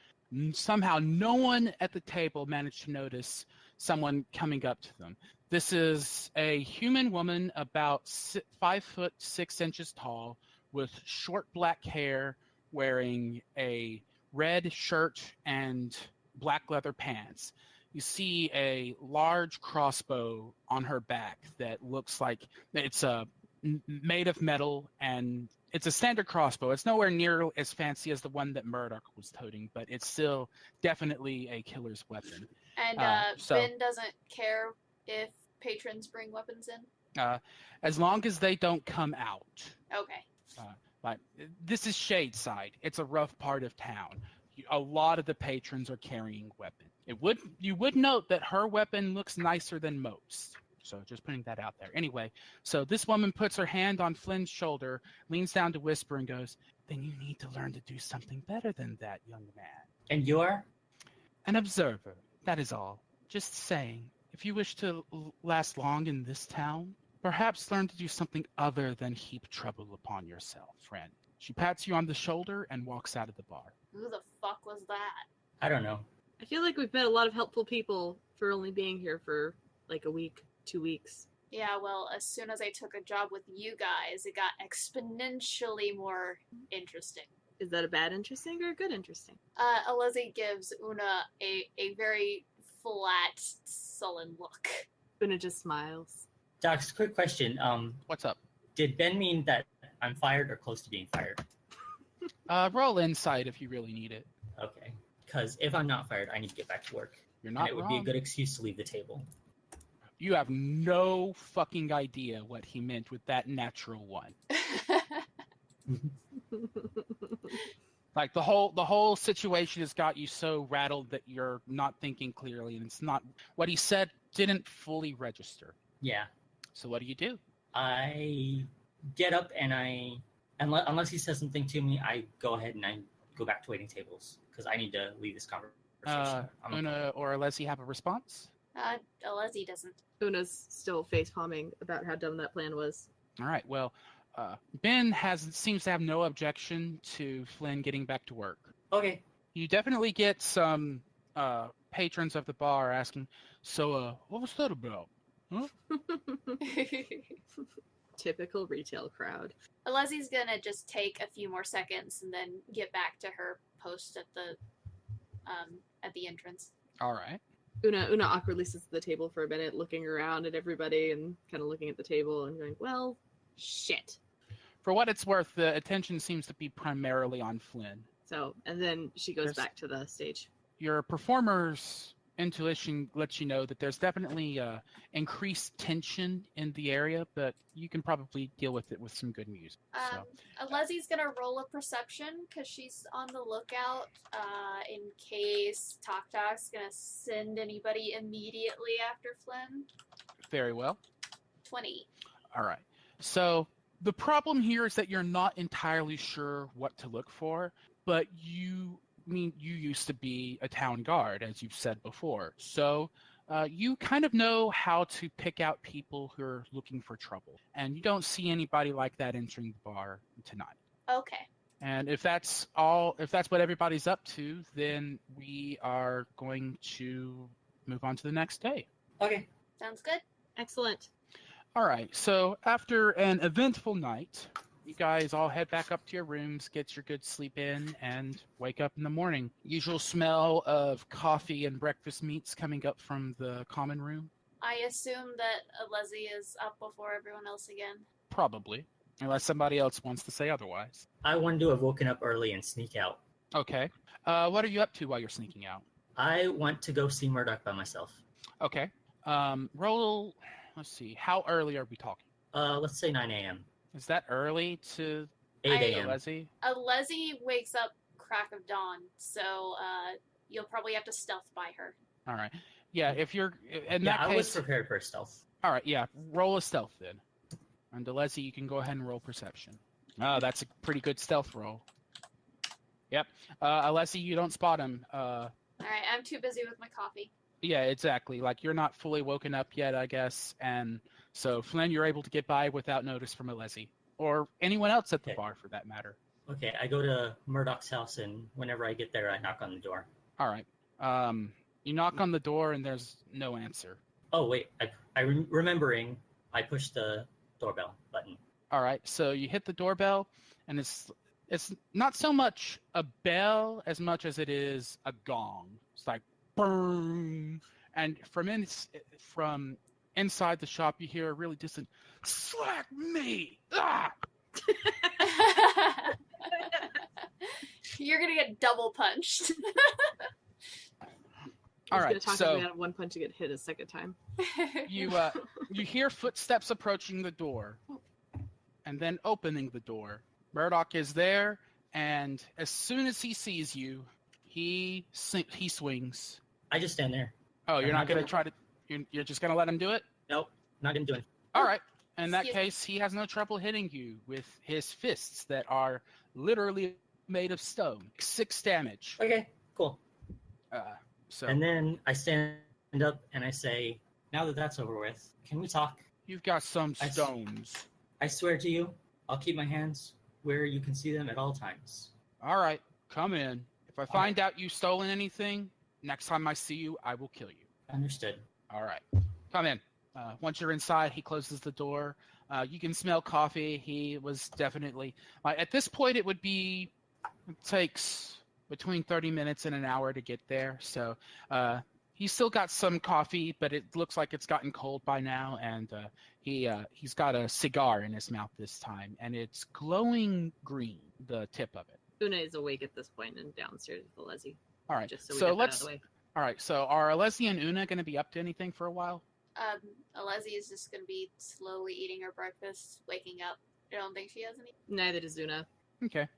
Somehow no one at the table managed to notice someone coming up to them. This is a human woman about 5'6" tall with short black hair, wearing a red shirt and black leather pants. You see a large crossbow on her back that looks like it's made of metal, and it's a standard crossbow. It's nowhere near as fancy as the one that Murdoch was toting, but it's still definitely a killer's weapon. And Ben doesn't care if patrons bring weapons in? As long as they don't come out. Okay. This is Shadeside. It's a rough part of town. A lot of the patrons are carrying weapons. You would note that her weapon looks nicer than most. So just putting that out there. Anyway, so this woman puts her hand on Flynn's shoulder, leans down to whisper and goes, "Then you need to learn to do something better than that, young man." And you're? An observer. That is all. Just saying. If you wish to last long in this town, perhaps learn to do something other than heap trouble upon yourself, friend. She pats you on the shoulder and walks out of the bar. Who the fuck was that? I don't know. I feel like we've met a lot of helpful people for only being here for like a week, 2 weeks. Yeah, well, as soon as I took a job with you guys, it got exponentially more interesting. Is that a bad interesting or a good interesting? Alezi gives Oona a very flat, sullen look. Oona just smiles. Docs, quick question. What's up? Did Ben mean that I'm fired or close to being fired? Roll insight if you really need it. Okay. Because if I'm not fired, I need to get back to work. You're not and it would wrong. be a good excuse to leave the table. You have no fucking idea what he meant with that natural one. Like the whole situation has got you so rattled that you're not thinking clearly, and it's not what he said didn't fully register. Yeah. So what do? I get up and unless he says something to me, I go ahead and I go back to waiting tables because I need to leave this conversation. Oona or Alezi have a response? Alezi doesn't. Una's still face palming about how dumb that plan was. All right. Well, Ben seems to have no objection to Flynn getting back to work. Okay. You definitely get some patrons of the bar asking, "So, what was that about?" Huh? Typical retail crowd. Alezi's gonna just take a few more seconds and then get back to her post at the entrance. All right. Oona awkwardly sits at the table for a minute, looking around at everybody and kind of looking at the table and going, "Well, shit." For what it's worth, the attention seems to be primarily on Flynn. So, and then she goes back to the stage. Your performer's intuition lets you know that there's definitely increased tension in the area, but you can probably deal with it with some good music. Alezi's gonna roll a perception because she's on the lookout in case Tactac's gonna send anybody immediately after Flynn. Very well. 20. All right. So the problem here is that you're not entirely sure what to look for, but you used to be a town guard, as you've said before. So you kind of know how to pick out people who are looking for trouble. And you don't see anybody like that entering the bar tonight. Okay. And if that's all, if that's what everybody's up to, then we are going to move on to the next day. Okay. Sounds good. Excellent. All right. So after an eventful night, you guys all head back up to your rooms, get your good sleep in, and wake up in the morning. Usual smell of coffee and breakfast meats coming up from the common room. I assume that Alezi is up before everyone else again. Probably, unless somebody else wants to say otherwise. I wanted to have woken up early and sneak out. Okay. What are you up to while you're sneaking out? I want to go see Murdoch by myself. Okay. Roll. Let's see. How early are we talking? Let's say 9 a.m. Is that early to 8 a.m. Alezi? Alezi wakes up crack of dawn, so you'll probably have to stealth by her. All right. Yeah, if you're in Yeah, that I case. was prepared for stealth. All right. Yeah, roll a stealth then. And Alezi, you can go ahead and roll perception. Oh, that's a pretty good stealth roll. Yep. Alezi, you don't spot him. All right, I'm too busy with my coffee. Yeah, exactly. Like, you're not fully woken up yet, I guess. And so, Flynn, you're able to get by without notice from Alezi. Or anyone else at the Okay. bar, for that matter. Okay, I go to Murdoch's house, and whenever I get there, I knock on the door. All right. You knock on the door, and there's no answer. Oh, wait. Remembering, I pushed the doorbell button. All right. So, you hit the doorbell, and it's not so much a bell as much as it is a gong. It's like, boom. And from inside the shop, you hear a really distant, "Slack me!" Ah! You're gonna get double punched. All He's right, gonna talk so me out of one punch to get hit a second time. you hear footsteps approaching the door, and then opening the door. Murdoch is there, and as soon as he sees you, he swings. I just stand there. Oh, you're I'm not not gonna gonna- try to. You're just gonna let him do it? Nope, not gonna do it. All right. In that Excuse- case, he has no trouble hitting you with his fists that are literally made of stone. 6 damage. Okay, cool. So And then I stand up and I say, now that that's over with, can we talk? you've got some I- stones. I swear to you, I'll keep my hands where you can see them at all times. All right, come in. If I find out you've stolen anything, next time I see you, I will kill you. Understood. All right, come in. Once you're inside, he closes the door. You can smell coffee. He was definitely at this point. It takes between 30 minutes and an hour to get there. So he's still got some coffee, but it looks like it's gotten cold by now. And he's got a cigar in his mouth this time, and it's glowing green, the tip of it. Oona is awake at this point and downstairs with Alezi. All right, Just so we so get that out let's. of the way. All right, so are Alezi and Oona going to be up to anything for a while? Alezi is just gonna be slowly eating her breakfast, waking up. I don't think she has any. Neither does Oona. Okay.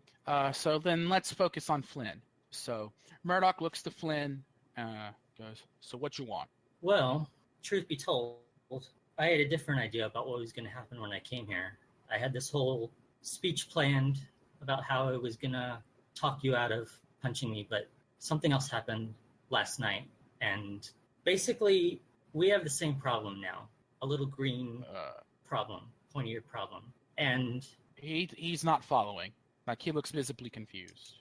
So then let's focus on Flynn. So Murdoch looks to Flynn, goes, "So what you want?" Well, truth be told, I had a different idea about what was going to happen when I came here. I had this whole speech planned about how I was going to talk you out of punching me, but something else happened last night. And basically, we have the same problem now. A little green problem, pointy-eared problem. And He's not following. Like, he looks visibly confused.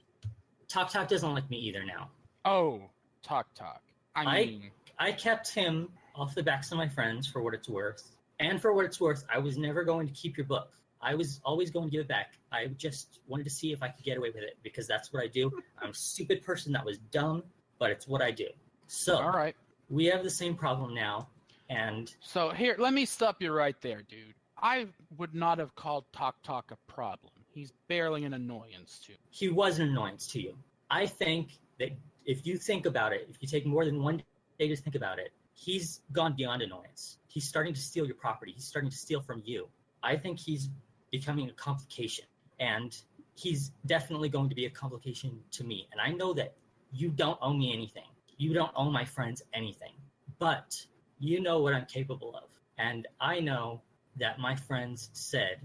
Tactac doesn't like me either now. Oh, Tactac. I mean, I kept him off the backs of my friends for what it's worth. And for what it's worth, I was never going to keep your book. I was always going to give it back. I just wanted to see if I could get away with it because that's what I do. I'm a stupid person that was dumb, but it's what I do. So all right. we have the same problem now. And So here, let me stop you right there, dude. I would not have called Tactac a problem. He's barely an annoyance to me. he was an annoyance to you. I think that if you think about it, if you take more than one day to think about it, he's gone beyond annoyance. He's starting to steal your property. He's starting to steal from you. I think he's becoming a complication. And he's definitely going to be a complication to me. And I know that you don't owe me anything. You don't owe my friends anything. But you know what I'm capable of. And I know that my friends said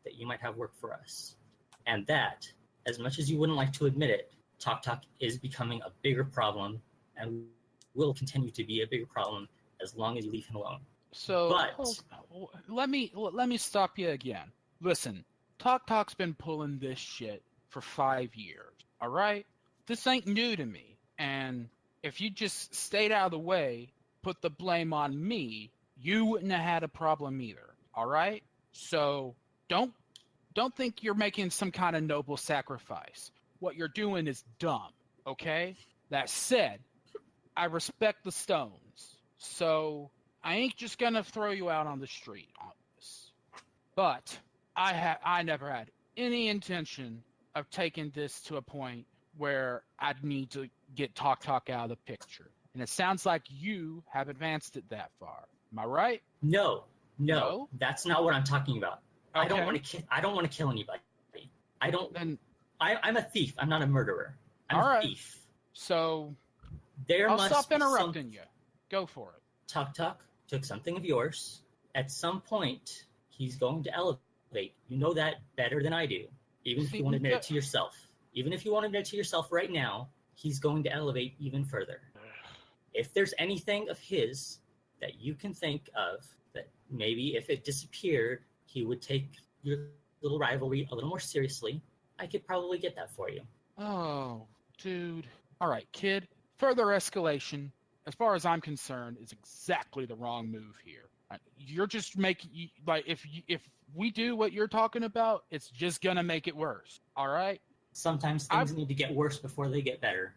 that you might have work for us. And that, as much as you wouldn't like to admit it, Tactac is becoming a bigger problem and will continue to be a bigger problem as long as you leave him alone. So But- let me stop you again. Listen, Tactac's been pulling this shit for 5 years. All right? This ain't new to me. And if you just stayed out of the way, put the blame on me, you wouldn't have had a problem either. All right? So don't think you're making some kind of noble sacrifice. What you're doing is dumb, okay? That said, I respect the stones. So I ain't just gonna throw you out on the street on this. But I never had any intention of taking this to a point where I'd need to get Tactac out of the picture. And it sounds like you have advanced it that far. Am I right? No, No? that's not what I'm talking about. I don't Okay. want to kill anybody. Then I'm a thief. I'm not a murderer. I'm All a right. thief. so There I'll must stop be interrupting you. Go for it. Tactac took something of yours. At some point, he's going to elevate. You know that better than I do. Even if you won't admit it to yourself. Even if you won't admit it to yourself right now, he's going to elevate even further. If there's anything of his that you can think of that maybe if it disappeared, he would take your little rivalry a little more seriously, I could probably get that for you. Oh, dude. All right, kid. Further escalation, as far as I'm concerned, is exactly the wrong move here. You're just making if we do what you're talking about, it's just gonna make it worse. All right. Sometimes things need to get worse before they get better.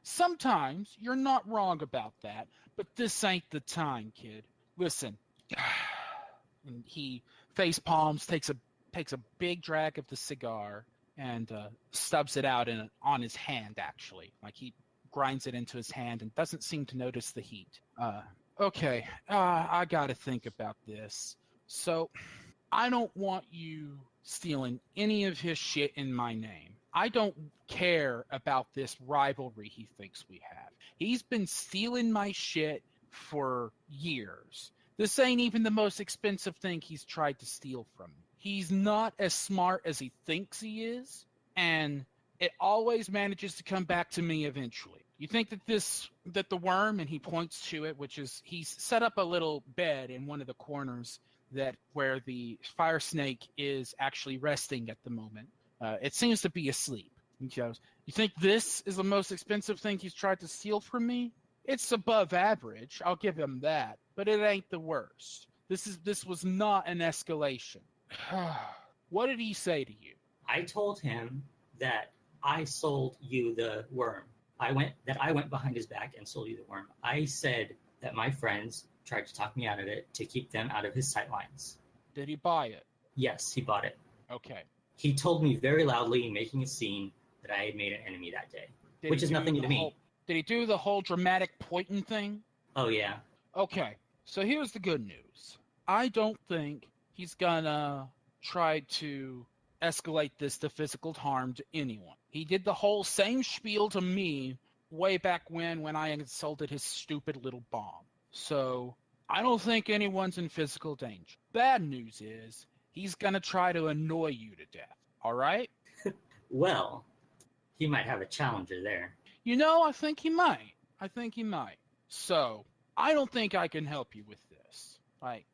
Sometimes you're not wrong about that, but this ain't the time, kid. Listen. And he face palms, takes a big drag of the cigar, and stubs it out on his hand. Actually, like he grinds it into his hand and doesn't seem to notice the heat. Okay, I gotta think about this. So, I don't want you stealing any of his shit in my name. I don't care about this rivalry he thinks we have. He's been stealing my shit for years. This ain't even the most expensive thing he's tried to steal from me. He's not as smart as he thinks he is, and it always manages to come back to me eventually. You think that the worm, and he points to it, which is he's set up a little bed in one of the corners where the fire snake is actually resting at the moment. It seems to be asleep. He goes, "You think this is the most expensive thing he's tried to steal from me? It's above average, I'll give him that, but it ain't the worst. This was not an escalation." What did he say to you? I told him that I sold you the worm. I went behind his back and sold you the worm. I said that my friends tried to talk me out of it to keep them out of his sightlines. Did he buy it? Yes, he bought it. Okay. He told me very loudly, making a scene, that I had made an enemy that day, which is nothing to me. Did he do the whole dramatic pointing thing? Oh, yeah. Okay, so here's the good news. I don't think he's gonna try to escalate this to physical harm to anyone. He did the whole same spiel to me way back when I insulted his stupid little bomb. So I don't think anyone's in physical danger. Bad news is he's gonna try to annoy you to death. All right? Well, he might have a challenger there. You know, I think he might. So I don't think I can help you with this. Like,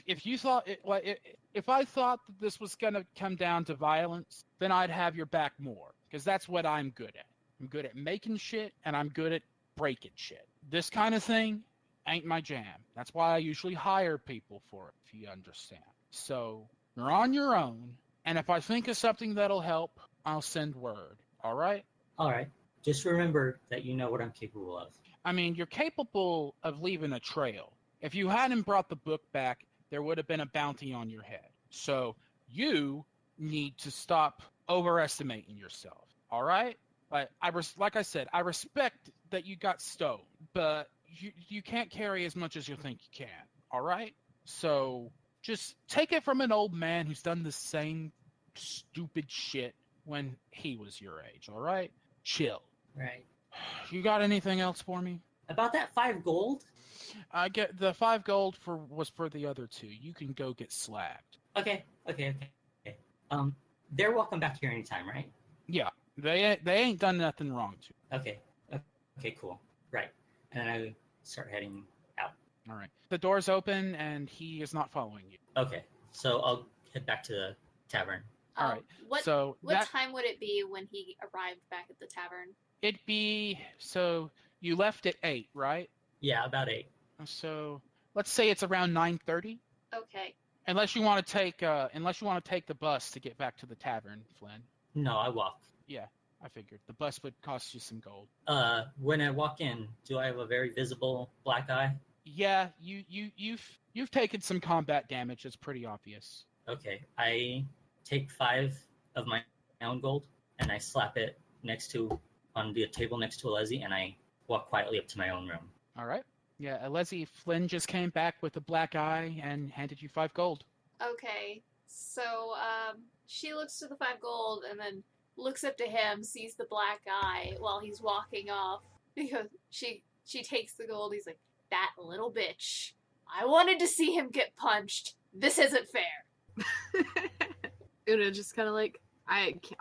if you thought if I thought that this was gonna come down to violence, then I'd have your back more, because that's what I'm good at. I'm good at making shit, and I'm good at breaking shit. This kind of thing ain't my jam. That's why I usually hire people for it, if you understand. So you're on your own, and if I think of something that'll help, I'll send word. All right? All right. Just remember that you know what I'm capable of. I mean, you're capable of leaving a trail. If you hadn't brought the book back, there would have been a bounty on your head. So you need to stop overestimating yourself. All right? Like I said, I respect that you got stoned, but you can't carry as much as you think you can. All right? So just take it from an old man who's done the same stupid shit when he was your age. All right? Chill. Right. You got anything else for me? About that 5 gold? I get the 5 gold was for the other 2. You can go get slapped. Okay. They're welcome back here anytime, right? Yeah, they ain't done nothing wrong to. Okay, cool. Right. And then I start heading out. All right. The door's open and he is not following you. Okay, so I'll head back to the tavern. All right. What So that time would it be when he arrived back at the tavern? it'd be so you left at 8, right? Yeah, about 8. So let's say it's around 9:30. Okay. Unless you want to take the bus to get back to the tavern, Flynn. No, I walk. Yeah, I figured the bus would cost you some gold. When I walk in, do I have a very visible black eye? Yeah, you've taken some combat damage. It's pretty obvious. Okay, I take 5 of my own gold and I slap it on the table next to Alezi, and I walk quietly up to my own room. All right. Yeah, Alezi, Flynn just came back with a black eye and handed you 5 gold. Okay. So she looks to the 5 gold and then looks up to him, sees the black eye while he's walking off. Because she takes the gold. He's like, that little bitch. I wanted to see him get punched. This isn't fair. Oona just kind of like,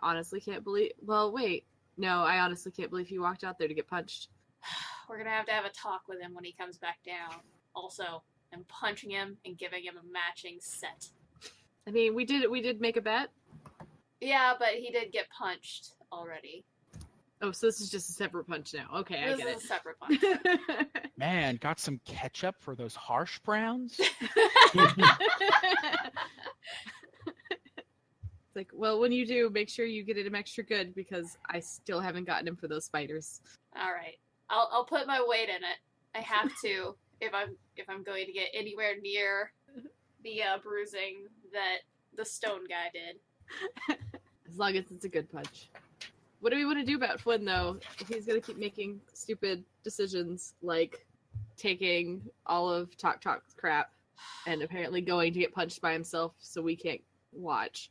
honestly can't believe. Well, wait. No, I honestly can't believe he walked out there to get punched. We're gonna have a talk with him when he comes back down. Also, I'm punching him and giving him a matching set. I mean, we did make a bet. Yeah, but he did get punched already. Oh, so this is just a separate punch now. Okay, I This get is a separate punch. it. Man, got some ketchup for those harsh browns? It's like, well, when you do, make sure you get him extra good because I still haven't gotten him for those spiders. All right, I'll put my weight in it. I have to if I'm going to get anywhere near the bruising that the stone guy did. As long as it's a good punch. What do we want to do about Flynn, though? If he's going to keep making stupid decisions, like taking all of Tactac's crap and apparently going to get punched by himself so we can't watch.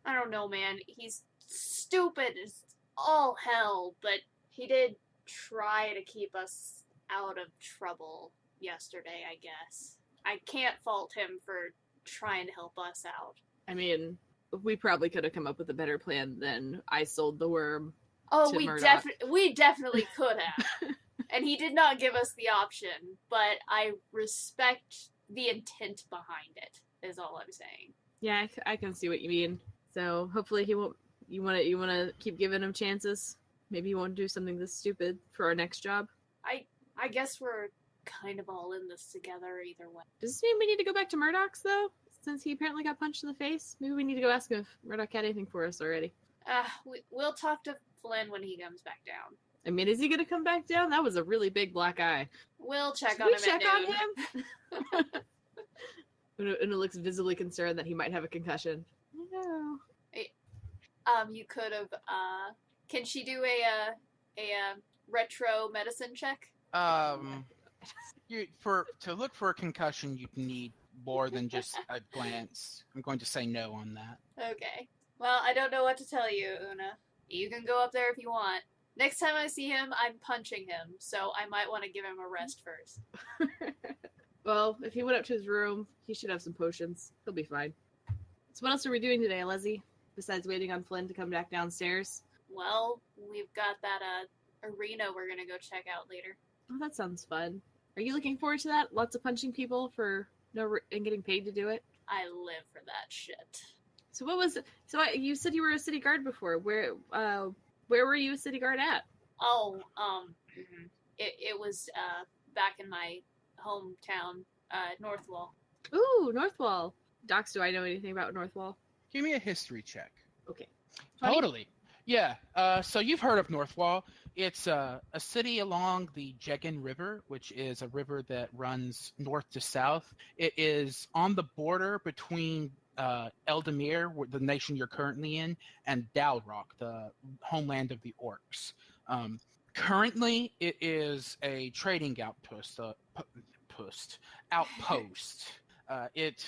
I don't know, man. He's stupid as all hell, but he did try to keep us out of trouble yesterday, I guess. I can't fault him for trying to help us out. I mean, we probably could have come up with a better plan than I sold the worm. Oh, to we Murdoch. definitely could have. And he did not give us the option, but I respect the intent behind it, is all I'm saying. Yeah, I can see what you mean. So hopefully he won't. You want to keep giving him chances. Maybe he won't do something this stupid for our next job. I guess we're kind of all in this together either way. Does this mean we need to go back to Murdoch's though? Since he apparently got punched in the face, maybe we need to go ask him if Murdoch had anything for us already. We'll talk to Flynn when he comes back down. I mean, is he gonna come back down? That was a really big black eye. We'll check Should on we him check at on noon. him? Una looks visibly concerned that he might have a concussion. No. You could have. Can she do a retro medicine check? To look for a concussion, you'd need more than just a glance. I'm going to say no on that. Okay. Well, I don't know what to tell you, Oona. You can go up there if you want. Next time I see him, I'm punching him, so I might want to give him a rest first. Well, if he went up to his room, he should have some potions. He'll be fine. So what else are we doing today, Alezi? Besides waiting on Flynn to come back downstairs? Well, we've got that arena we're gonna go check out later. Oh, that sounds fun. Are you looking forward to that? Lots of punching people and getting paid to do it? I live for that shit. So what was... you said you were a city guard before. Where were you a city guard at? Oh, it was back in my hometown, Northwall. Ooh, Northwall. Docs, do I know anything about Northwall? Give me a history check. Okay. Totally. Yeah. So you've heard of Northwall. It's a city along the Jegan River, which is a river that runs north to south. It is on the border between Eldamir, the nation you're currently in, and Dalrock, the homeland of the orcs. Currently, it is a trading outpost. It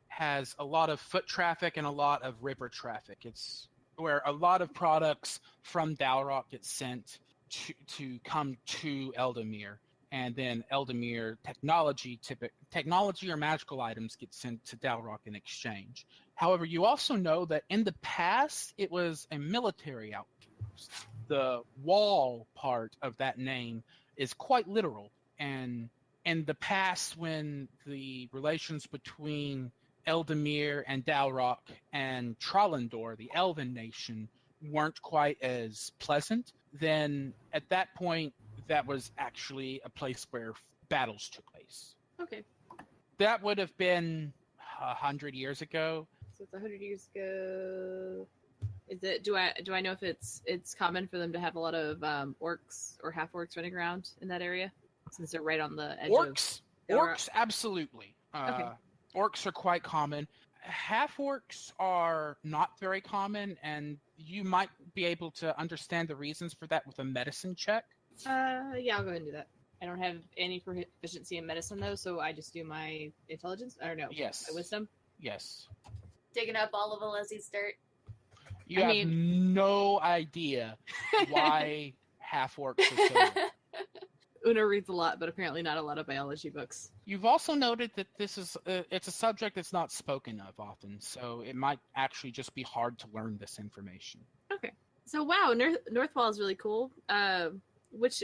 has a lot of foot traffic and a lot of river traffic. It's where a lot of products from Dalrock get sent to come to Eldamir, and then Eldamir technology or magical items get sent to Dalrock in exchange. However, you also know that in the past it was a military outpost. The wall part of that name is quite literal, and in the past when the relations between Eldamir and Dalrock and Trallendor, the Elven nation, weren't quite as pleasant, then at that point, that was actually a place where battles took place. Okay. That would have been 100 years ago. So it's 100 years ago. Is it? Do I know if it's common for them to have a lot of orcs or half orcs running around in that area, since they're right on the edge Orcs, absolutely. Okay. Orcs are quite common. Half orcs are not very common, and you might be able to understand the reasons for that with a medicine check. Yeah, I'll go ahead and do that. I don't have any proficiency in medicine though, so I just do my intelligence. I don't know. Yes. My wisdom. Yes. Digging up all of Alezi's dirt. You have no idea why half orcs are so. Oona reads a lot, but apparently not a lot of biology books. You've also noted that this is it's a subject that's not spoken of often, so it might actually just be hard to learn this information. Okay. So wow, Northwall is really cool. Which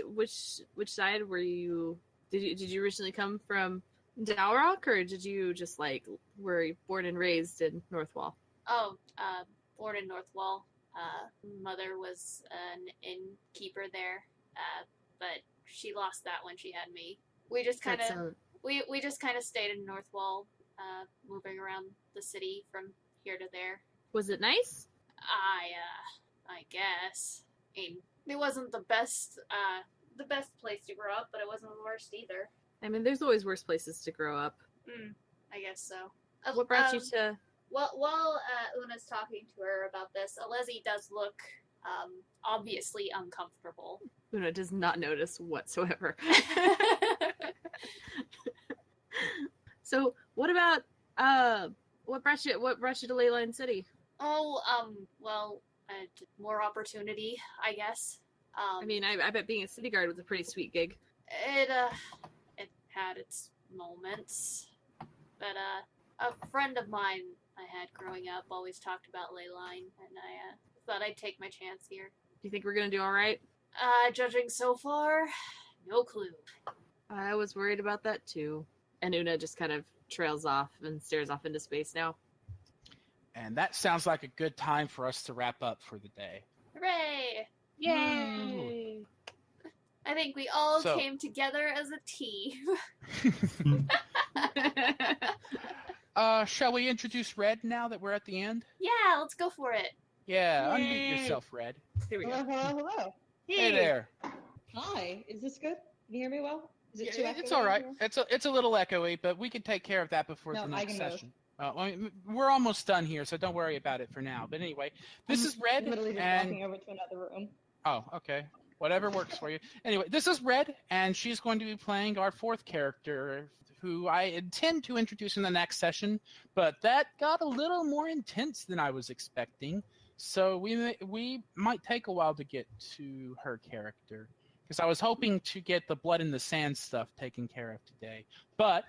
side were you? Did you originally come from Dalrock, or did you just were you born and raised in Northwall? Oh, born in Northwall. Mother was an innkeeper there, but she lost that when she had me. We just kind of we just kind of stayed in Northwall, moving around the city from here to there. Was it nice? I guess. I mean, it wasn't the best place to grow up, but it wasn't the worst either. I mean, there's always worse places to grow up. I guess so. What brought you to? Well, while Una's talking to her about this, Alezi does look obviously uncomfortable. Oona does not notice whatsoever. So, what about what brought you to Leyline City? Oh, well, more opportunity, I guess. I mean, I bet being a city guard was a pretty sweet gig. It had its moments, but a friend of mine I had growing up always talked about Leyline, and I thought I'd take my chance here. Do you think we're gonna do all right? Judging so far, no clue. I was worried about that too. And Oona just kind of trails off and stares off into space now. And that sounds like a good time for us to wrap up for the day. Hooray! Yay! I think we all came together as a team. Shall we introduce Red now that we're at the end? Yeah, let's go for it. Yeah, Yay. unmute yourself, Red. Here we go. Hello. Hey there. Hi. Is this good? Can you hear me well? Is it too Yeah, echoey it's all right. here? It's a little echoey, but we can take care of that before No, the I next can move. session. We're almost done here, so don't worry about it for now. But anyway, this is Red, I'm literally just and walking over to another room. oh, okay, whatever works for you. Anyway, this is Red, and she's going to be playing our fourth character, who I intend to introduce in the next session. But that got a little more intense than I was expecting, so we might take a while to get to her character. Because I was hoping to get the blood in the sand stuff taken care of today. But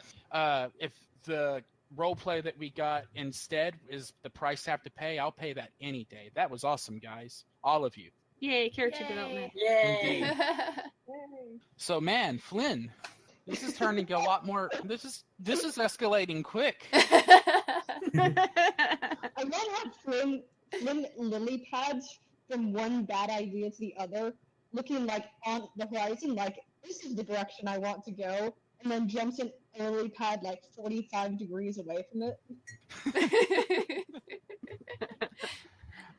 if the roleplay that we got instead is the price I have to pay, I'll pay that any day. That was awesome, guys. All of you. Yay, character Yay. development. Yay! So, man, Flynn, this is turning a lot more... This is escalating quick. I love how Flynn lily pads from one bad idea to the other, looking like on the horizon, like this is the direction I want to go, and then jumps in a lily pad like 45 degrees away from it.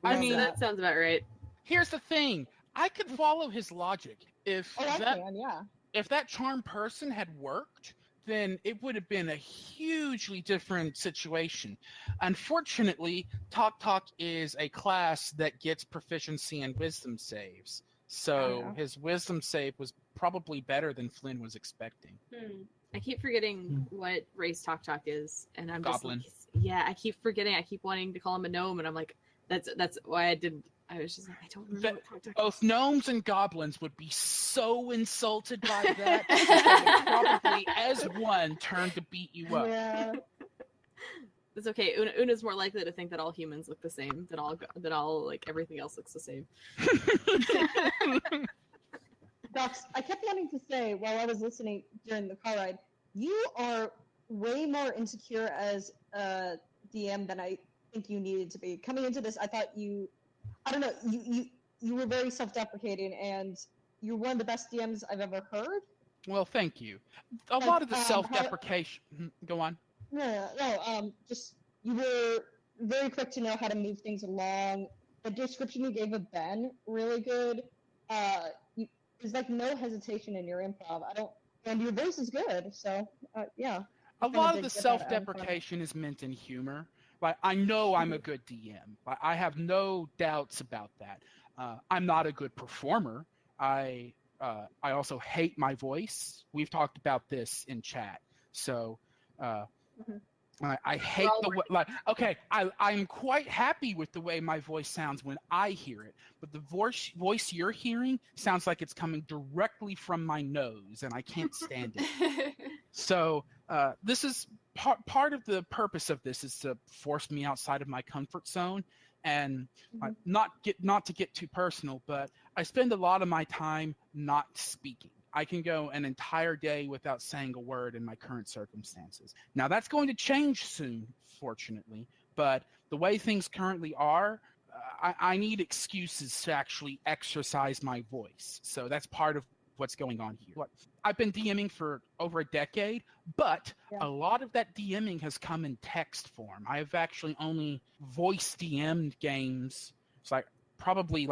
I mean, that sounds about right. Here's the thing. I could follow his logic. If Oh, I can, yeah. if that charm person had worked, then it would have been a hugely different situation. Unfortunately, Tactac is a class that gets proficiency in wisdom saves. So Oh. his wisdom save was probably better than Flynn was expecting. I keep forgetting what race Tactac is, and I'm Goblin. just like, yeah, I keep forgetting. I keep wanting to call him a gnome, and I'm like, that's why I didn't. I was just like, I don't remember what Tactac is. Both gnomes and goblins would be so insulted by that that they would probably, as one, turn to beat you up. Yeah. It's okay. Una's more likely to think that all humans look the same, that all like everything else looks the same. Docs, I kept wanting to say while I was listening during the car ride, you are way more insecure as a DM than I think you needed to be. Coming into this, I thought I don't know, you were very self-deprecating, and you're one of the best DMs I've ever heard. Well, thank you. A Like, lot of the self-deprecation. Go on. No. Just you were very quick to know how to move things along. The description you gave of Ben, really good. There's like no hesitation in your improv. And your voice is good. So yeah. A lot of the self-deprecation is meant in humor. Like, I know I'm a good DM. I have no doubts about that. I'm not a good performer. I also hate my voice. We've talked about this in chat. So I hate the way. Like, okay, I'm quite happy with the way my voice sounds when I hear it, but the voice you're hearing sounds like it's coming directly from my nose, and I can't stand it. So this is part of the purpose of this is to force me outside of my comfort zone, and not to get too personal, but I spend a lot of my time not speaking. I can go an entire day without saying a word in my current circumstances. Now, that's going to change soon, fortunately, but the way things currently are, I need excuses to actually exercise my voice. So that's part of what's going on here. I've been DMing for over a decade, but a lot of that DMing has come in text form. I have actually only voice DM'd games. It's probably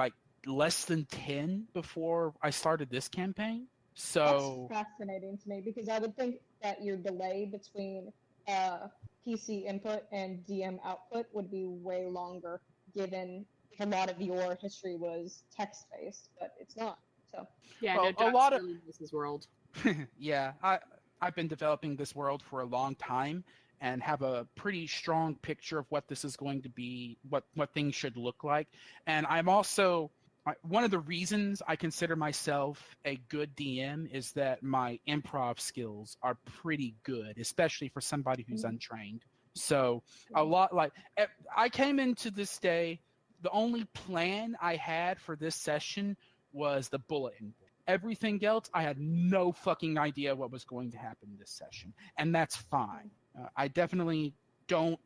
less than 10 before I started this campaign. So that's fascinating to me, because I would think that your delay between PC input and DM output would be way longer, given a lot of your history was text based, but it's not. So yeah, well, no, a lot of really knows his world. yeah, I've been developing this world for a long time and have a pretty strong picture of what this is going to be, what things should look like, and I'm also. One of the reasons I consider myself a good DM is that my improv skills are pretty good, especially for somebody who's untrained. So a lot I came into this day, the only plan I had for this session was the bulletin. Everything else, I had no fucking idea what was going to happen this session, and that's fine. I definitely don't.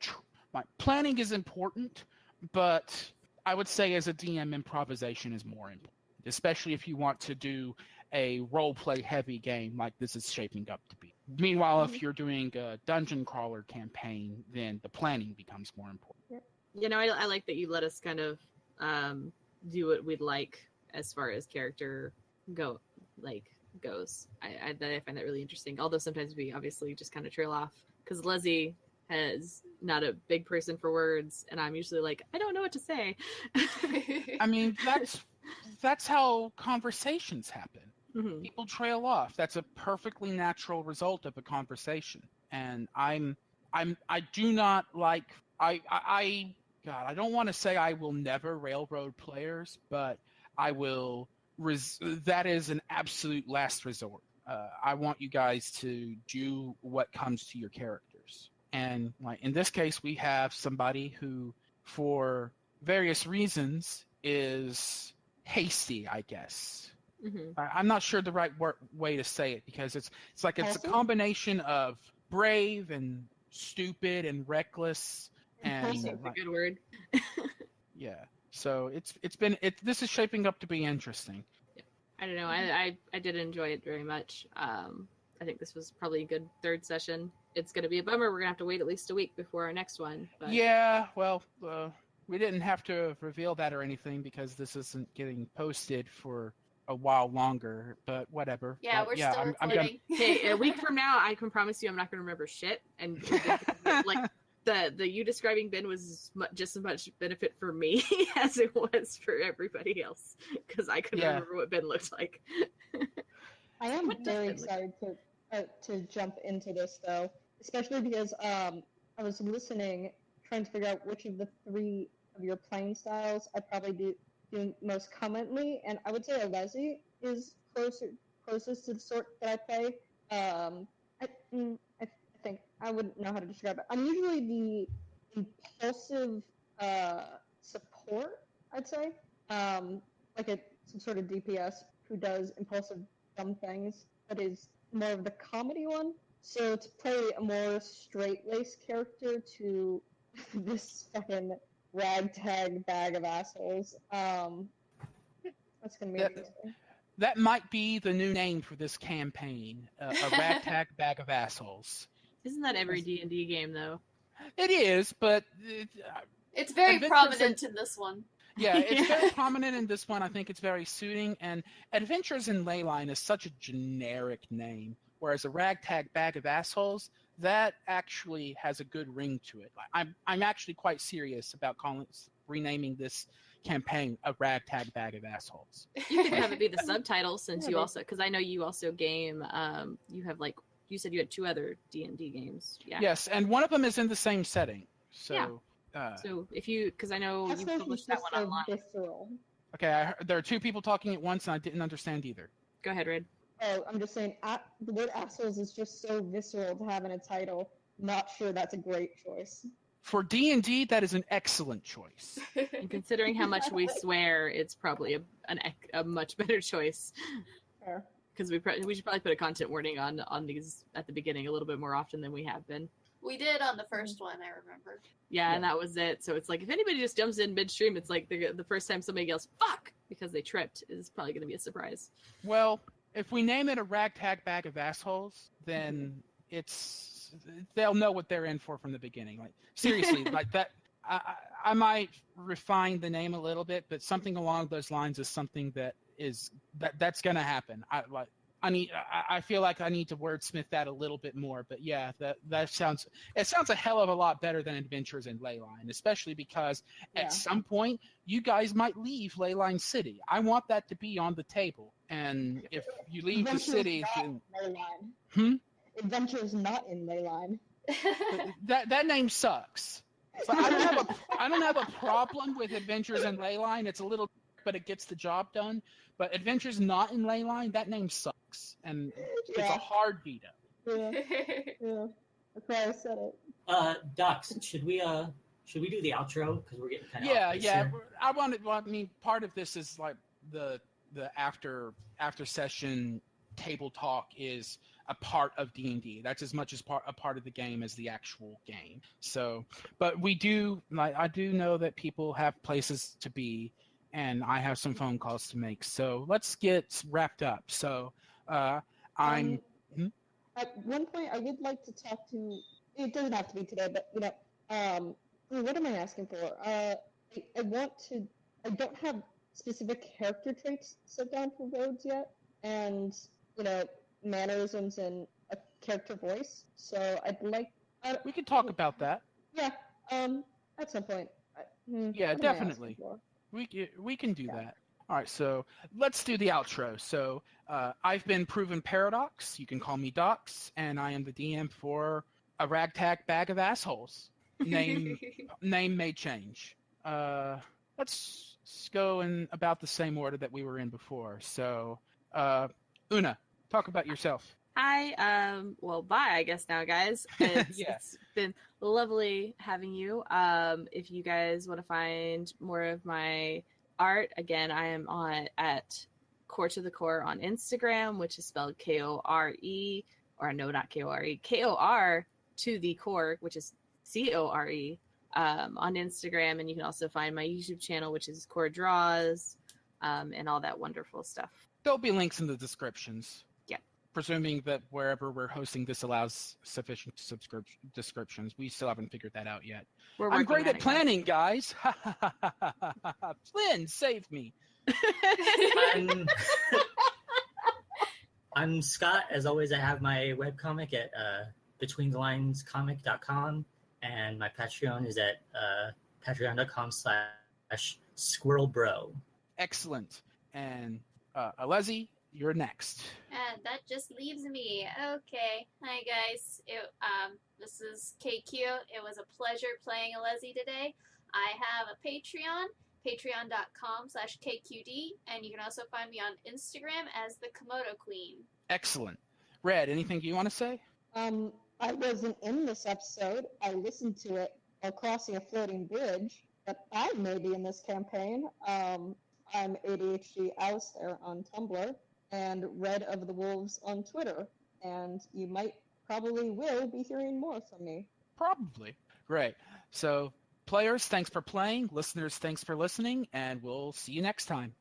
My planning is important, but I would say as a DM, improvisation is more important, especially if you want to do a role-play heavy game like this is shaping up to be. Meanwhile, if you're doing a dungeon crawler campaign, then the planning becomes more important. You know, I like that you let us kind of do what we'd like as far as character goes. I find that really interesting. Although sometimes we obviously just kind of trail off, because Alezi is not a big person for words, and I'm usually like, I don't know what to say. I mean, that's how conversations happen. Mm-hmm. People trail off. That's a perfectly natural result of a conversation. And I do not like God, I don't want to say I will never railroad players, but I will. That is an absolute last resort. I want you guys to do what comes to your characters. And in this case, we have somebody who, for various reasons, is hasty, I guess. Mm-hmm. I'm not sure the right way to say it, because it's a combination of brave and stupid and reckless. And That's a good word. yeah. So this is shaping up to be interesting. I don't know. I did enjoy it very much. I think this was probably a good third session. It's going to be a bummer. We're going to have to wait at least a week before our next one. But... yeah, well, we didn't have to reveal that or anything, because this isn't getting posted for a while longer, but whatever. Yeah, but, we're still recording. Hey, a week from now, I can promise you I'm not going to remember shit. And like the you describing Ben was just as much benefit for me as it was for everybody else, because I couldn't remember what Ben looked like. I am very excited to jump into this, though, especially because I was listening, trying to figure out which of the three of your playing styles I probably do most commonly, and I would say Alezi is closest to the sort that I play. I think I wouldn't know how to describe it. I'm usually the impulsive support, I'd say, like some sort of DPS who does impulsive dumb things, but is more of the comedy one. So to play a more straight-laced character to this fucking ragtag bag of assholes, that's gonna be That- interesting. That might be the new name for this campaign, a ragtag bag of assholes. Isn't that every D&D game though? It is, but It's very Adventures prominent in this one. yeah, it's very prominent in this one. I think it's very suiting. And Adventures in Leyline is such a generic name, whereas a ragtag bag of assholes, that actually has a good ring to it. I'm actually quite serious about renaming this campaign a ragtag bag of assholes. You could have it be the subtitle since you also, because I know you also game. You have like you said you had 2 other D&D games. Yeah. Yes, and one of them is in the same setting. So. So if you, because I know you Assholes is published that just one so online. visceral. Okay, there are 2 people talking at once, and I didn't understand either. Go ahead, Red. Oh, I'm just saying, the word assholes is just so visceral to have in a title. Not sure that's a great choice. For D&D, that is an excellent choice. And considering how much we swear, it's probably a much better choice. Fair. Because we should probably put a content warning on these at the beginning a little bit more often than we have been. We did on the first one, I remember. Yeah, and that was it. So it's like if anybody just jumps in midstream, it's like the first time somebody yells "fuck" because they tripped is probably going to be a surprise. Well, if we name it a ragtag bag of assholes, then they'll know what they're in for from the beginning. Like seriously, like that. I might refine the name a little bit, but something along those lines is something that's going to happen. I feel like I need to wordsmith that a little bit more, but yeah, that sounds a hell of a lot better than Adventures in Leyline, especially because at some point you guys might leave Leyline City. I want that to be on the table, and if you leave the city, then Adventures not in Leyline. that name sucks. So I don't have a problem with Adventures in Leyline. It's a little, but it gets the job done. But Adventures not in Leyline, that name sucks, and it's a hard veto. Yeah. That's why I said it. Docs, should we do the outro because we're getting kind of Yeah. I mean, part of this is like the after session table talk is a part of D&D. That's as much as a part of the game as the actual game. So, but I do know that people have places to be, and I have some phone calls to make. So let's get wrapped up. So At one point, I would like to talk to. It doesn't have to be today, but what am I asking for? I want to. I don't have specific character traits set down for roads yet, and mannerisms and a character voice. So I'd like. We could talk about that. Yeah. At some point. Yeah, what am I definitely. asking for? We can do that. All right, so let's do the outro. So I've been Proven Paradox. You can call me Docs, and I am the DM for a ragtag bag of assholes. Name may change. Let's go in about the same order that we were in before. So, Oona, talk about yourself. Hi, well, bye, I guess now, guys. It's been lovely having you. If you guys want to find more of my art, again, I am at Core to the Core on Instagram, which is spelled Kore, or no, not Kore, KOR to the Core, which is CORE, on Instagram. And you can also find my YouTube channel, which is Core Draws, and all that wonderful stuff. There'll be links in the descriptions. Yeah. Presuming that wherever we're hosting this allows sufficient descriptions. We still haven't figured that out yet. I'm great at planning, guys. Flynn, save me. I'm Scott. As always, I have my webcomic at betweenthelines.comic.com, and my Patreon is at patreon.com/squirrelbro. Excellent. And Alezi, you're next. And that just leaves me. Okay. Hi, guys. This is KQ. It was a pleasure playing Alezi today. I have a Patreon, patreon.com/KQD, and you can also find me on Instagram as the Komodo Queen. Excellent. Red, anything you want to say? I wasn't in this episode. I listened to it while crossing a floating bridge, but I may be in this campaign. I'm ADHD Alistair on Tumblr and Red of the Wolves on Twitter, and you might probably will be hearing more from me. Probably. Great. So, players, thanks for playing. Listeners, thanks for listening, and we'll see you next time.